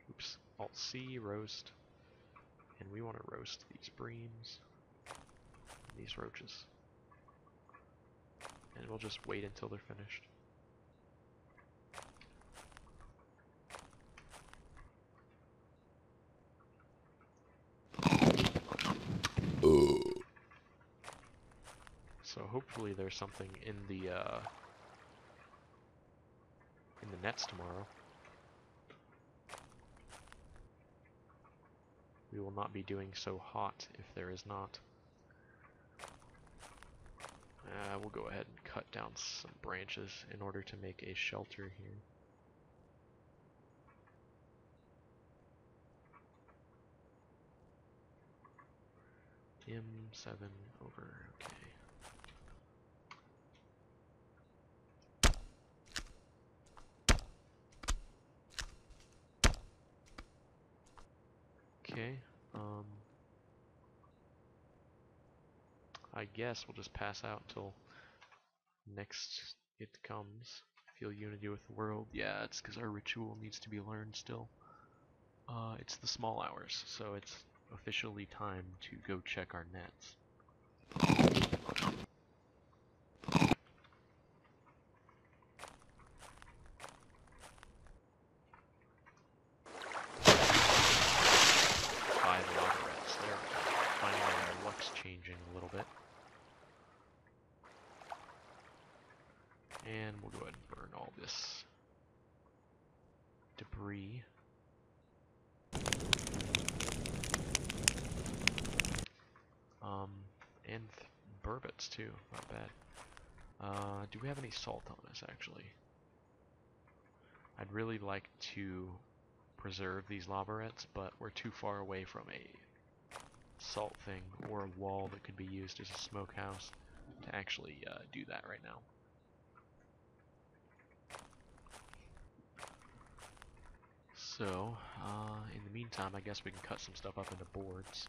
Oops. Alt-C, roast. And we want to roast these breams and these roaches. And we'll just wait until they're finished. hopefully there's something in the nets tomorrow. We will not be doing so hot if there is not. We'll go ahead and cut down some branches in order to make a shelter here. M7 over, okay. Okay, I guess we'll just pass out until next it comes. Feel unity with the world. Yeah, it's because our ritual needs to be learned still. It's the small hours, so it's officially time to go check our nets. Five lava rats there. Finally our luck's changing a little bit. And we'll go ahead and burn all this debris. And burbets too, not bad. Do we have any salt on us actually? I'd really like to preserve these lavarets, but we're too far away from a salt thing or a wall that could be used as a smokehouse to actually do that right now. So, in the meantime, I guess we can cut some stuff up into boards.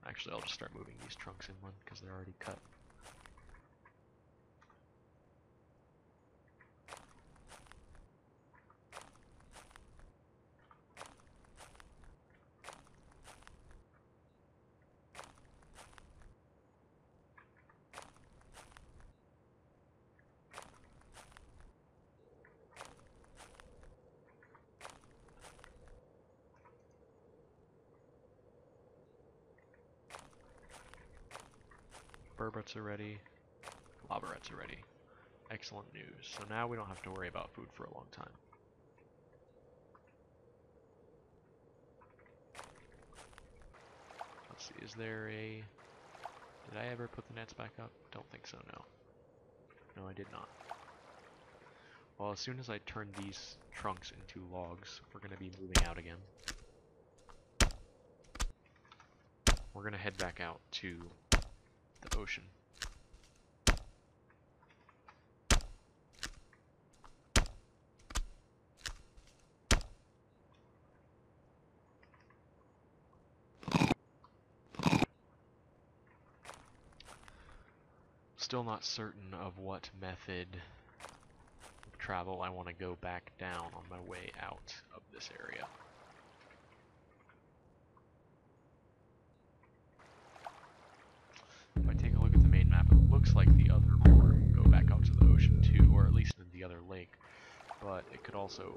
Actually, I'll just start moving these trunks inland because they're already cut. Burbets are ready. Lavarets are ready. Excellent news. So now we don't have to worry about food for a long time. Let's see, is there a... Did I ever put the nets back up? Don't think so, no. No, I did not. Well, as soon as I turn these trunks into logs, we're going to be moving out again. We're going to head back out to the ocean. Still not certain of what method of travel I want to go back down on my way out of this area. If I take a look at the main map, it looks like the other river will go back out to the ocean too, or at least in the other lake, but it could also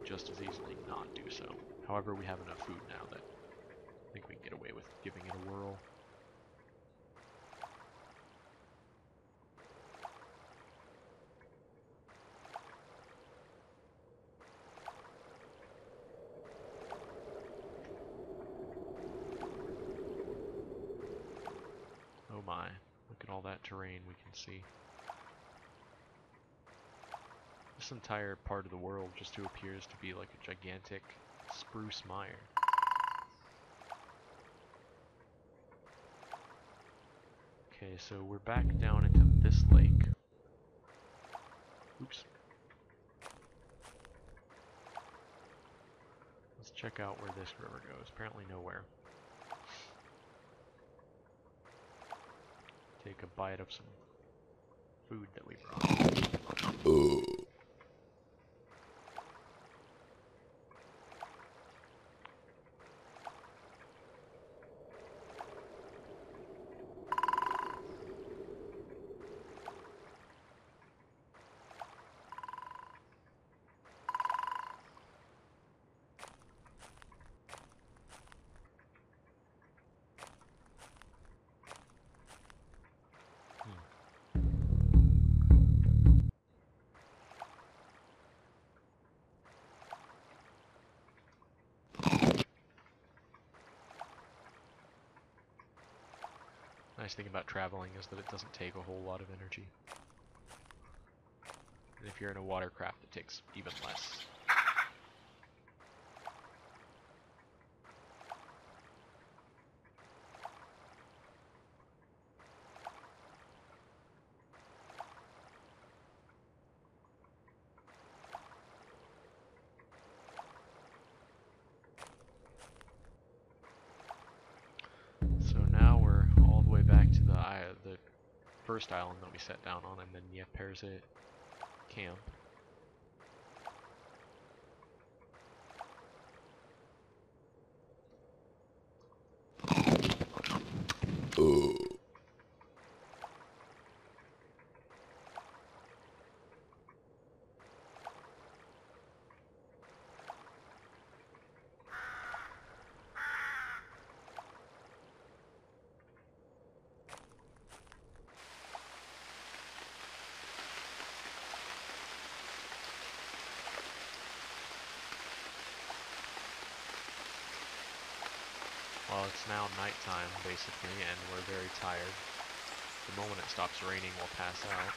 just as easily not do so. However, we have enough food now that I think we can get away with giving it a whirl. Oh my, look at all that terrain we can see. This entire part of the world just appears to be like a gigantic spruce mire. Okay, so we're back down into this lake. Oops. Let's check out where this river goes. Apparently nowhere. Take a bite of some food that we brought. Nice thing about traveling is that it doesn't take a whole lot of energy. And if you're in a watercraft, it takes even less. So now we're all the way back to the first island that we sat down on, and then there's a camp. Well, it's now nighttime, basically, and we're very tired. The moment it stops raining, we'll pass out.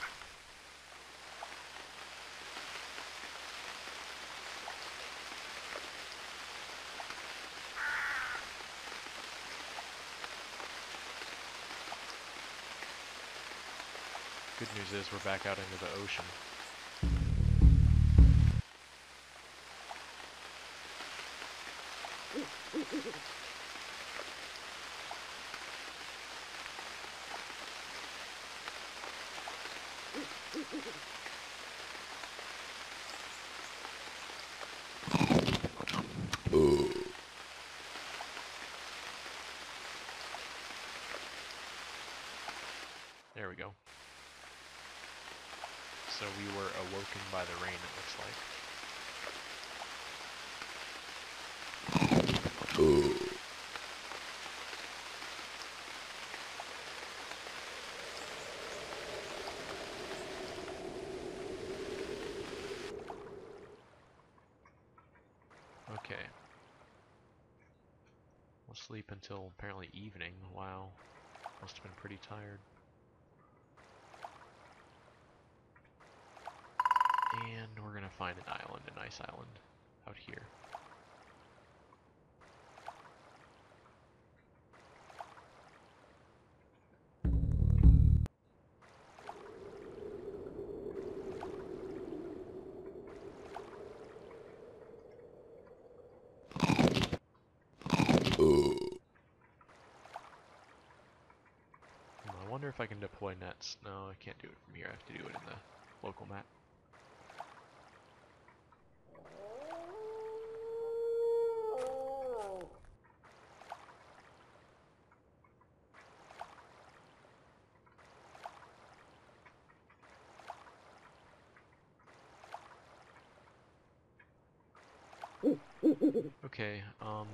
Good news is we're back out into the ocean. There we go. So we were awoken by the rain, it looks like. Okay. We'll sleep until apparently evening. Wow. Must have been pretty tired. And we're gonna find an island, a nice island, out here. I wonder if I can deploy nets. No, I can't do it from here. I have to do it in the local map. Okay, I'm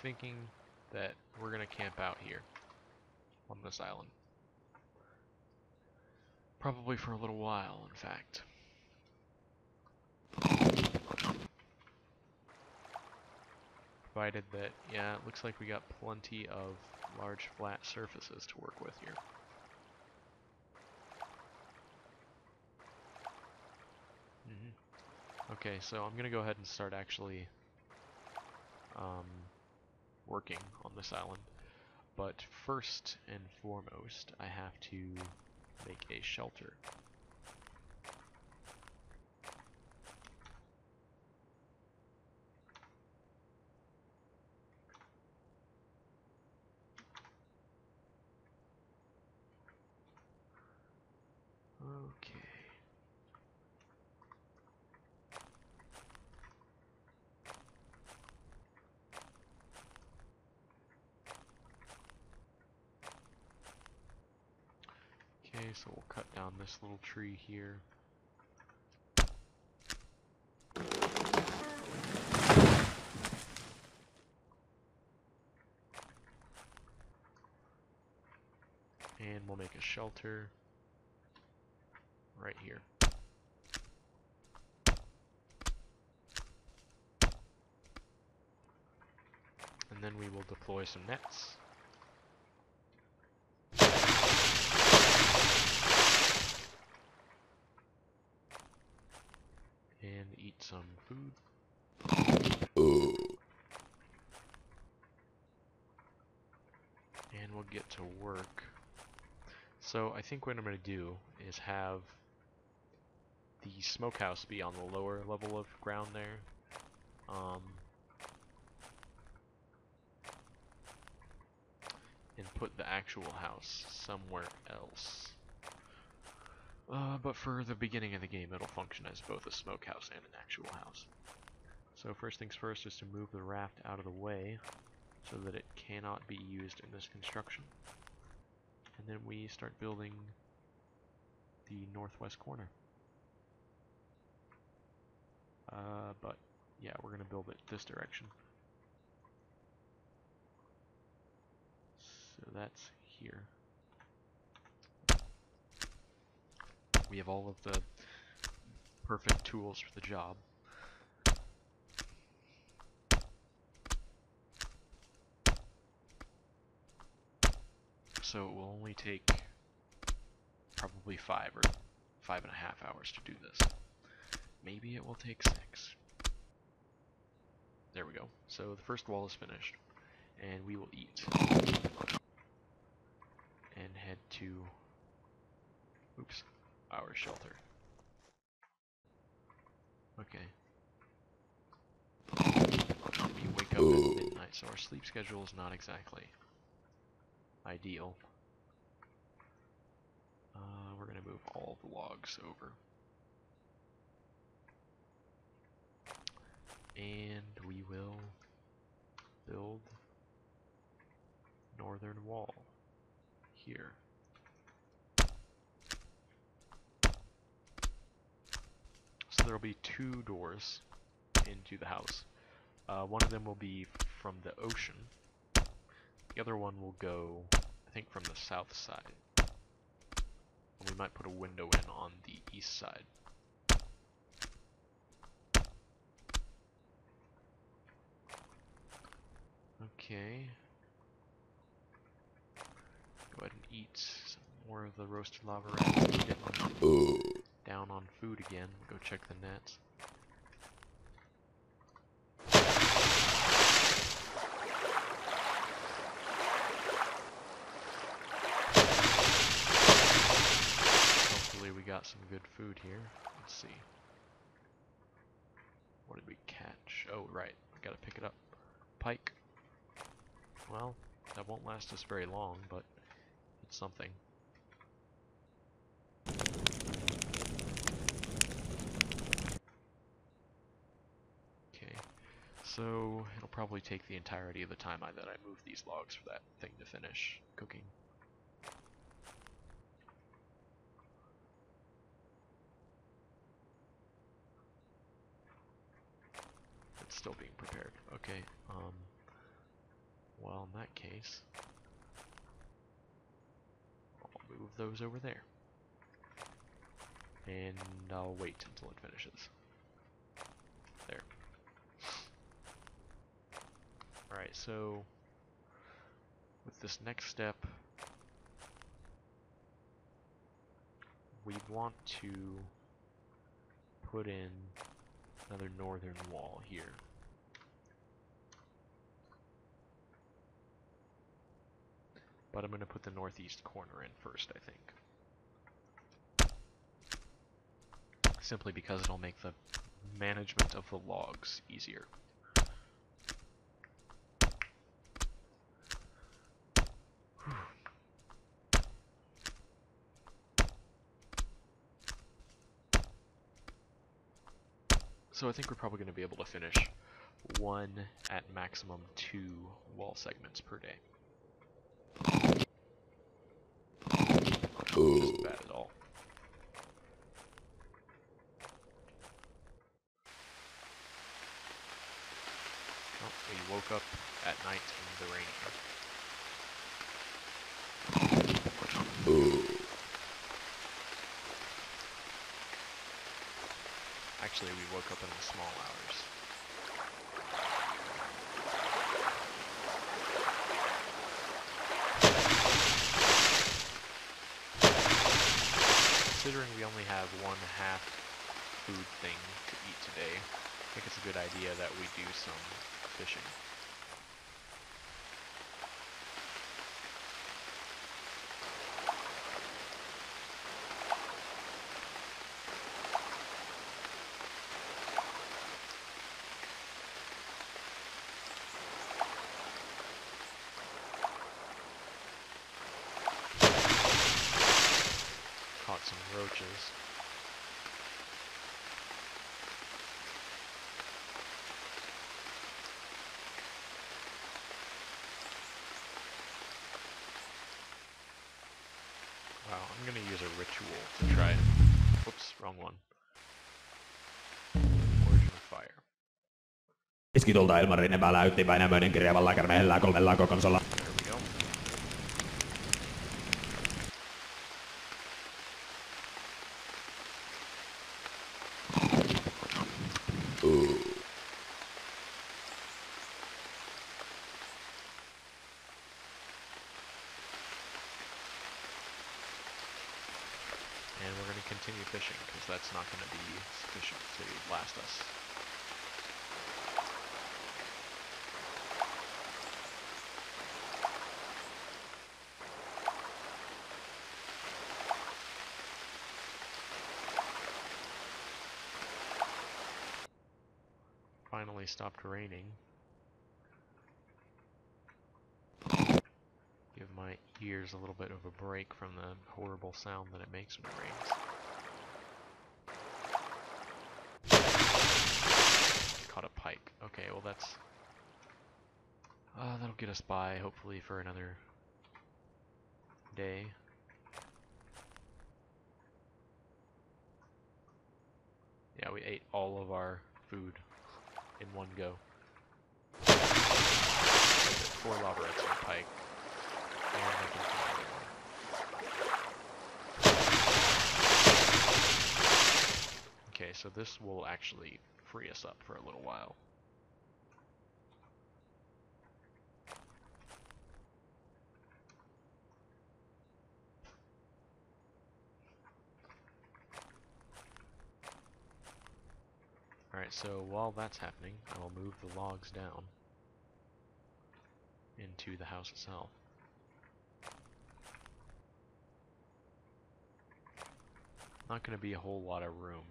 thinking that we're gonna camp out here on this island. Probably for a little while, in fact. Provided that, yeah, it looks like we got plenty of large flat surfaces to work with here. Okay, so I'm gonna go ahead and start actually working on this island. But first and foremost, I have to make a shelter. Okay. Okay, so we'll cut down this little tree here. And we'll make a shelter right here. And then we will deploy some nets. And eat some food. And we'll get to work. So I think what I'm going to do is have the smokehouse be on the lower level of ground there. And put the actual house somewhere else. But for the beginning of the game, it'll function as both a smokehouse and an actual house. So first things first is to move the raft out of the way so that it cannot be used in this construction. And then we start building the northwest corner. But yeah, we're going to build it this direction. So that's here. We have all of the perfect tools for the job. So it will only take probably 5 or 5.5 hours to do this. Maybe it will take 6. There we go. So the first wall is finished, and we will eat and head to, our shelter. Okay. We wake up at midnight, so our sleep schedule is not exactly ideal. We're going to move all the logs over. And we will build northern wall here. So there will be 2 doors into the house. One of them will be from the ocean. The other one will go, I think, from the south side. And we might put a window in on the east side. Okay. Go ahead and eat some more of the roasted lava rats. We're getting down on food again. Go check the nets. Hopefully we got some good food here. Let's see. What did we catch? Oh, right. I gotta pick it up. Pike. Well, that won't last us very long, but it's something. Okay. So, it'll probably take the entirety of the time that I move these logs for that thing to finish cooking. It's still being prepared. Okay, well, in that case, I'll move those over there. And I'll wait until it finishes. There. Alright, so with this next step, we want to put in another northern wall here. But I'm going to put the northeast corner in first, I think. Simply because it'll make the management of the logs easier. So I think we're probably going to be able to finish 1 at maximum 2 wall segments per day. Not bad at all. Oh, we woke up at night in the rain. Actually, we woke up in the small hours. considering we only have one half food thing to eat today, I think it's a good idea that we do some fishing. Caught some roaches. Wow, I'm gonna use a ritual to try it. Whoops, wrong one. Origin of Fire. Keskitulta Ilmarin väläytti Väinämöinen kirjavalla kärmehellä 3 konsolla. There we go. And we're going to continue fishing, because that's not going to be sufficient to last us. Finally stopped raining. Give my ears a little bit of a break from the horrible sound that it makes when it rains. Caught a pike. Okay, well that'll get us by, hopefully, for another day. Yeah, we ate all of our food in one go. 4 lavarettes and a pike. And I can find another one. Okay, so this will actually free us up for a little while. Alright, so while that's happening, I will move the logs down into the house itself. Not going to be a whole lot of room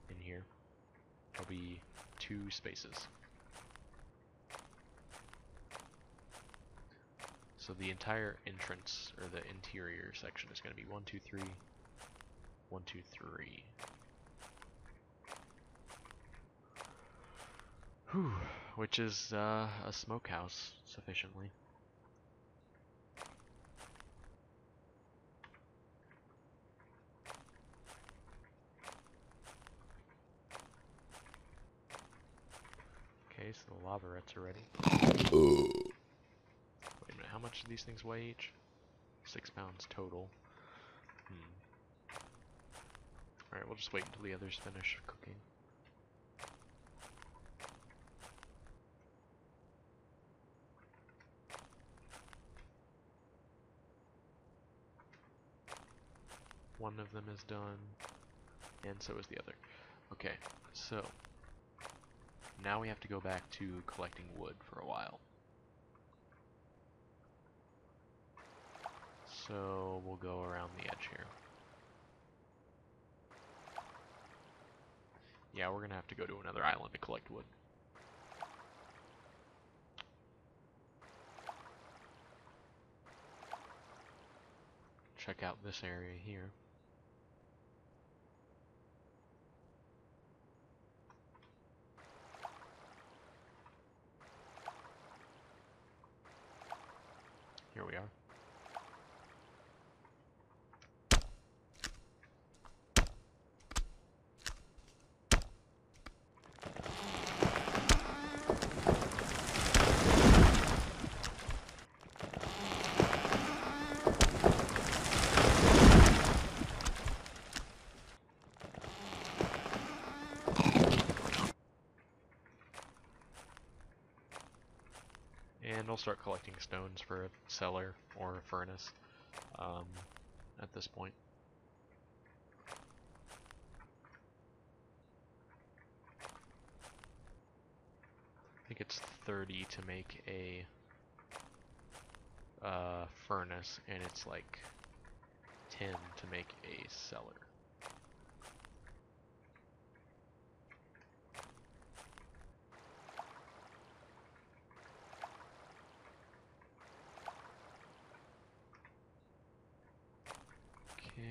in here. There'll be 2 spaces. So the entire entrance, or the interior section, is going to be 1, 2, 3, 1, 2, 3. Whew, which is a smokehouse sufficiently. Okay, so the lavarettes are ready. Wait a minute, how much do these things weigh each? 6 pounds total. Alright, we'll just wait until the others finish cooking. One of them is done, and so is the other. Okay, so now we have to go back to collecting wood for a while. So we'll go around the edge here. Yeah, we're gonna have to go to another island to collect wood. Check out this area here. Here we are. And I'll start collecting stones for a cellar or a furnace at this point. it's 30 to make a furnace, and it's like 10 to make a cellar. Okay.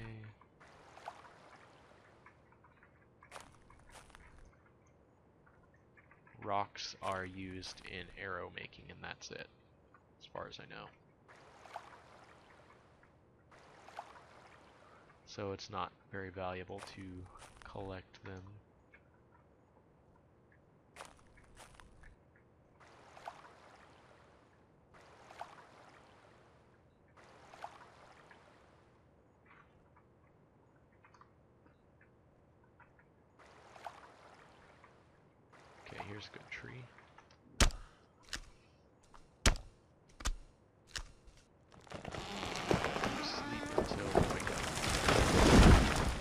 Rocks are used in arrow making, and that's it, as far as I know. So it's not very valuable to collect them. Okay, here's a good tree. Sleep until we wake up,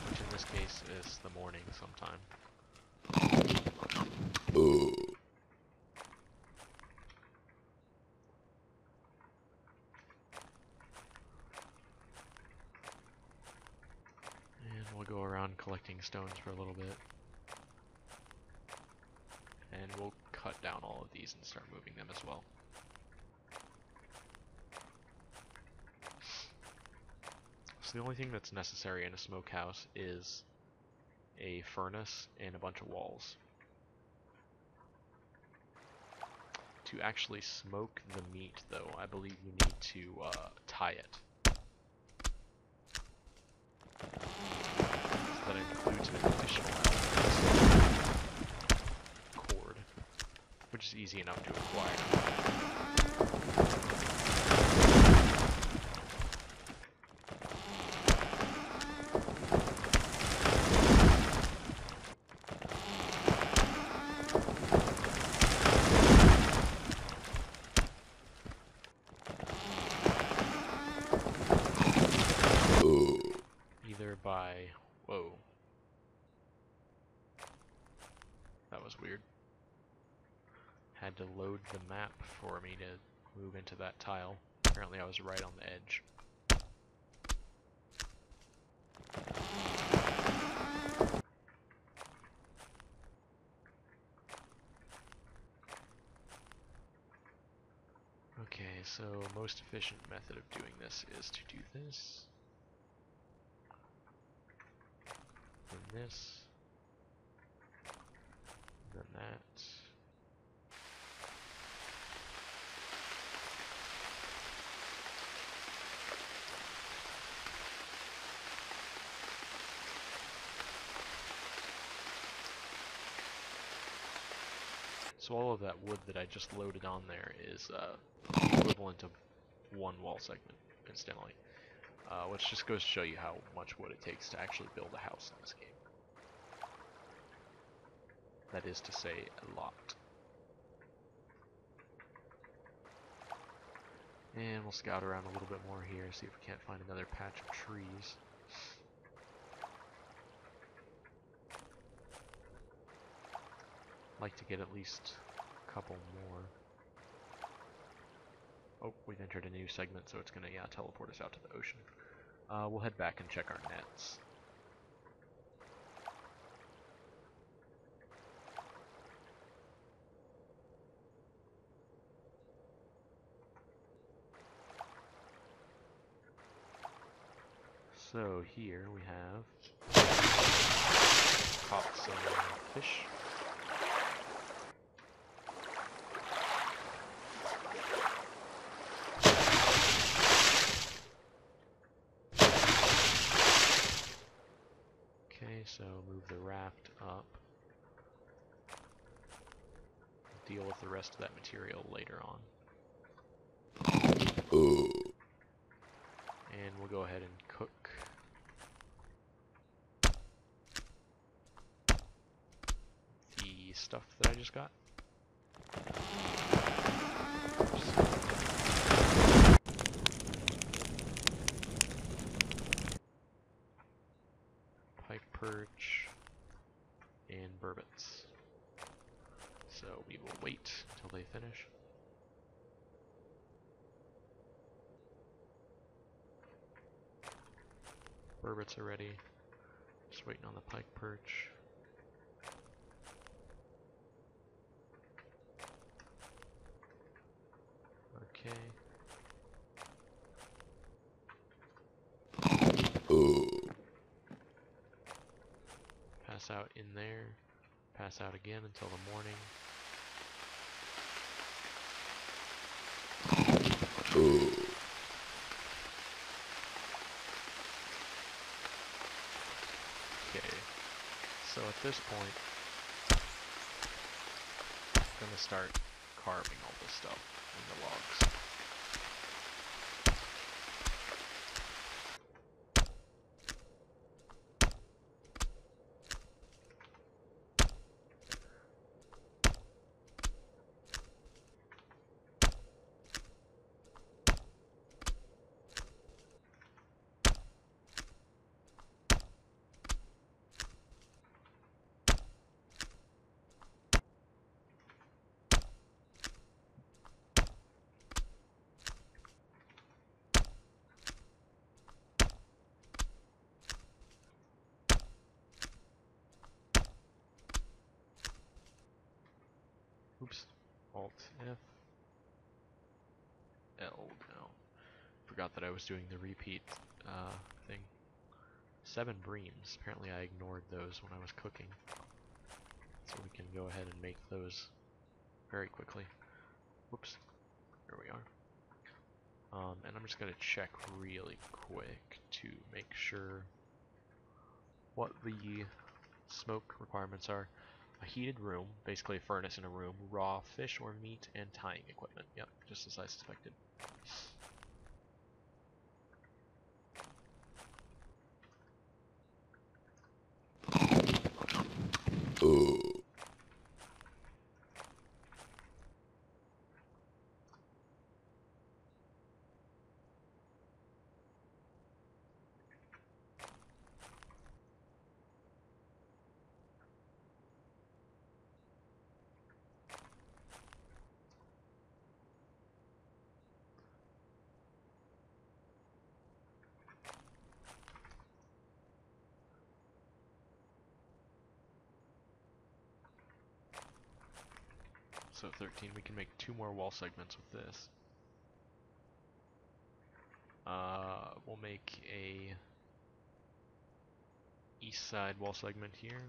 which in this case is the morning sometime. And we'll go around collecting stones for a little bit. And we'll cut down all of these and start moving them as well. So the only thing that's necessary in a smokehouse is a furnace and a bunch of walls. To actually smoke the meat, though, I believe you need to tie it. So that includes an additional element, cord, which is easy enough to acquire. Either by... Whoa. That was weird. Had to load the map for me to move into that tile. Apparently I was right on the edge. Okay, so most efficient method of doing this is to do this, then this, then that. So all of that wood that I just loaded on there is equivalent of one wall segment, incidentally. Which just goes to show you how much wood it takes to actually build a house in this game. That is to say, a lot. And we'll scout around a little bit more here, see if we can't find another patch of trees. Like to get at least a couple more. Oh, we've entered a new segment, so it's gonna teleport us out to the ocean. We'll head back and check our nets. So here we have caught some fish. Okay, so move the raft up. Deal with the rest of that material later on. And we'll go ahead and cook the stuff that I just got. Pike perch and burbot. So we will wait until they finish. Burbot's are ready. Just waiting on the pike perch. Okay. Pass out in there. Pass out again until the morning. Okay. So at this point, I'm gonna start carving all this stuff in the logs. Oops. Alt F L now. Forgot that I was doing the repeat thing. 7 breams. Apparently I ignored those when I was cooking. So we can go ahead and make those very quickly. Whoops. Here we are. And I'm just going to check really quick to make sure what the smoke requirements are. A heated room, basically a furnace in a room, raw fish or meat, and tying equipment. Yep, just as I suspected. So 13, we can make 2 more wall segments with this. We'll make a east side wall segment here.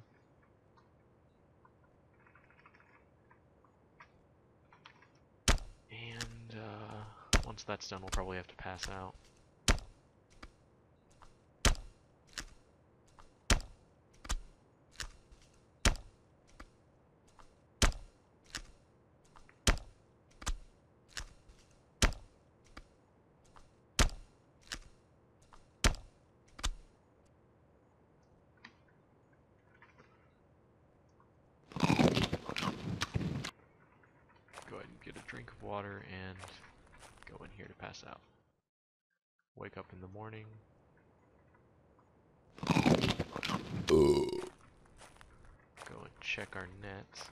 And once that's done, we'll probably have to pass out. Go ahead and get a drink of water and go in here to pass out. Wake up in the morning. Go and check our nets.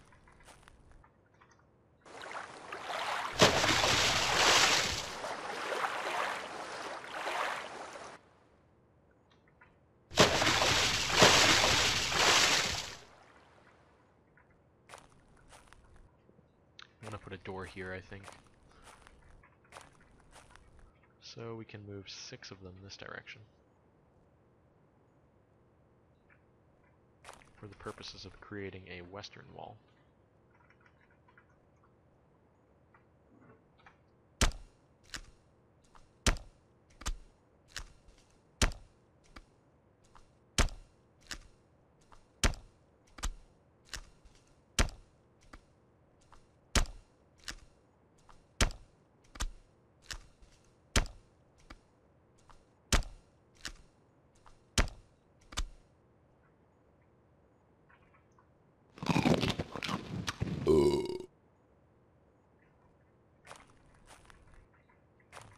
I'm gonna put a door here, I think. So we can move 6 of them this direction. For the purposes of creating a western wall.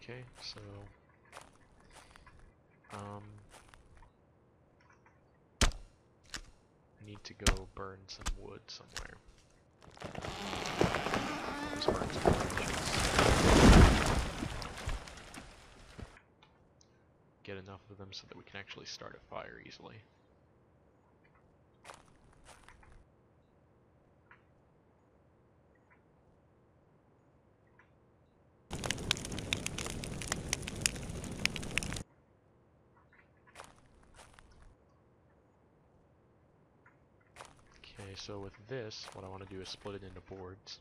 Okay, so I need to go burn some wood somewhere. flames for explorations. Get enough of them so that we can actually start a fire easily. Okay, so with this, what I want to do is split it into boards.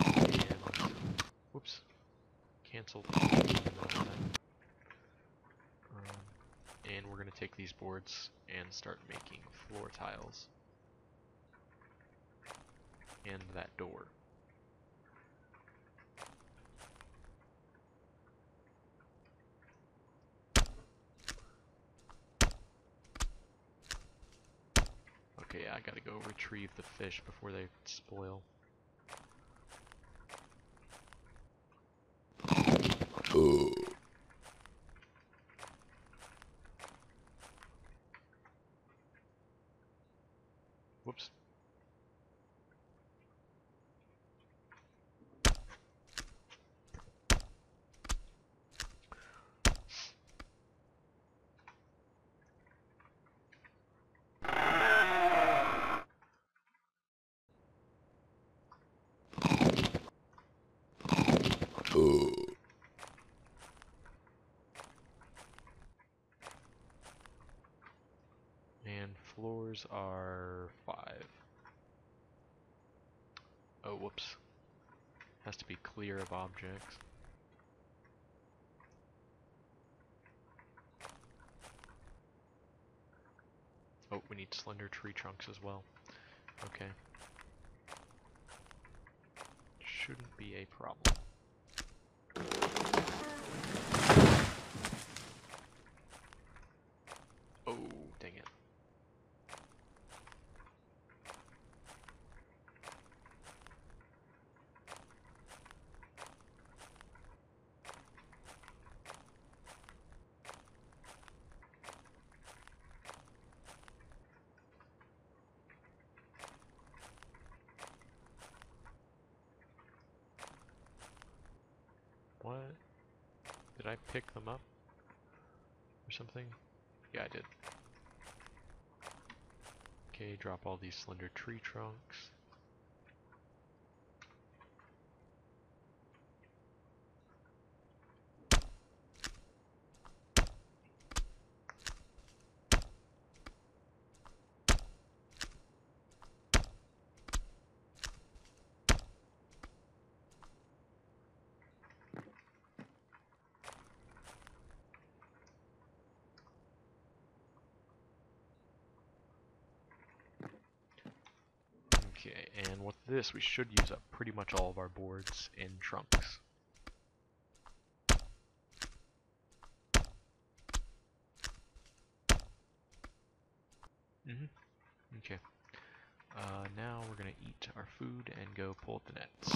And, whoops, cancel in the middle of that. And we're going to take these boards and start making floor tiles. And that door. Okay, I gotta go retrieve the fish before they spoil. Whoops. And floors are 5. Oh, whoops. Has to be clear of objects. Oh, we need slender tree trunks as well. Okay. Shouldn't be a problem. Oh, dang it. What? Did I pick them up? Or something? Yeah, I did. Okay, drop all these slender tree trunks. Okay, and with this we should use up pretty much all of our boards and trunks. Okay. Now we're gonna eat our food and go pull the nets.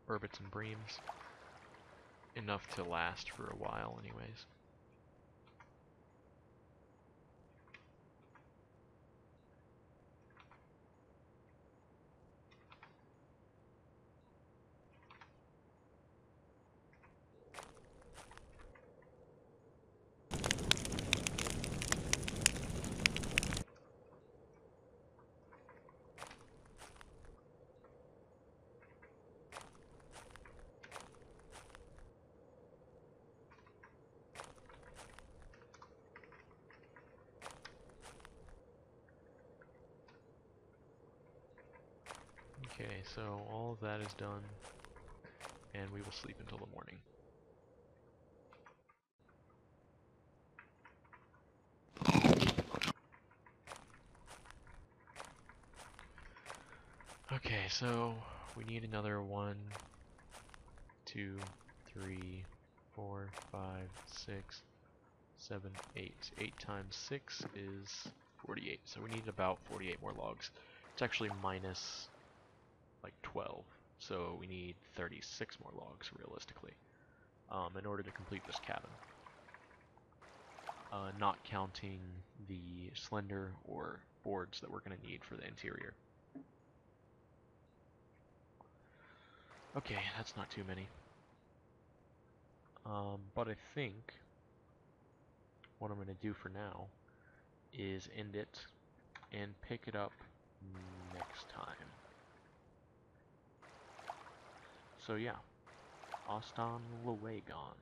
Burbets and breams. Enough to last for a while anyways. Okay, so all of that is done, and we will sleep until the morning. Okay, so we need another 1, 2, 3, 4, 5, 6, 7, 8. 8 times 6 is 48. So we need about 48 more logs. It's actually minus like 12. So we need 36 more logs realistically in order to complete this cabin. Not counting the slender or boards that we're going to need for the interior. Okay, that's not too many. But I think what I'm going to do for now is end it and pick it up next time. So yeah, Ostan Lawagon.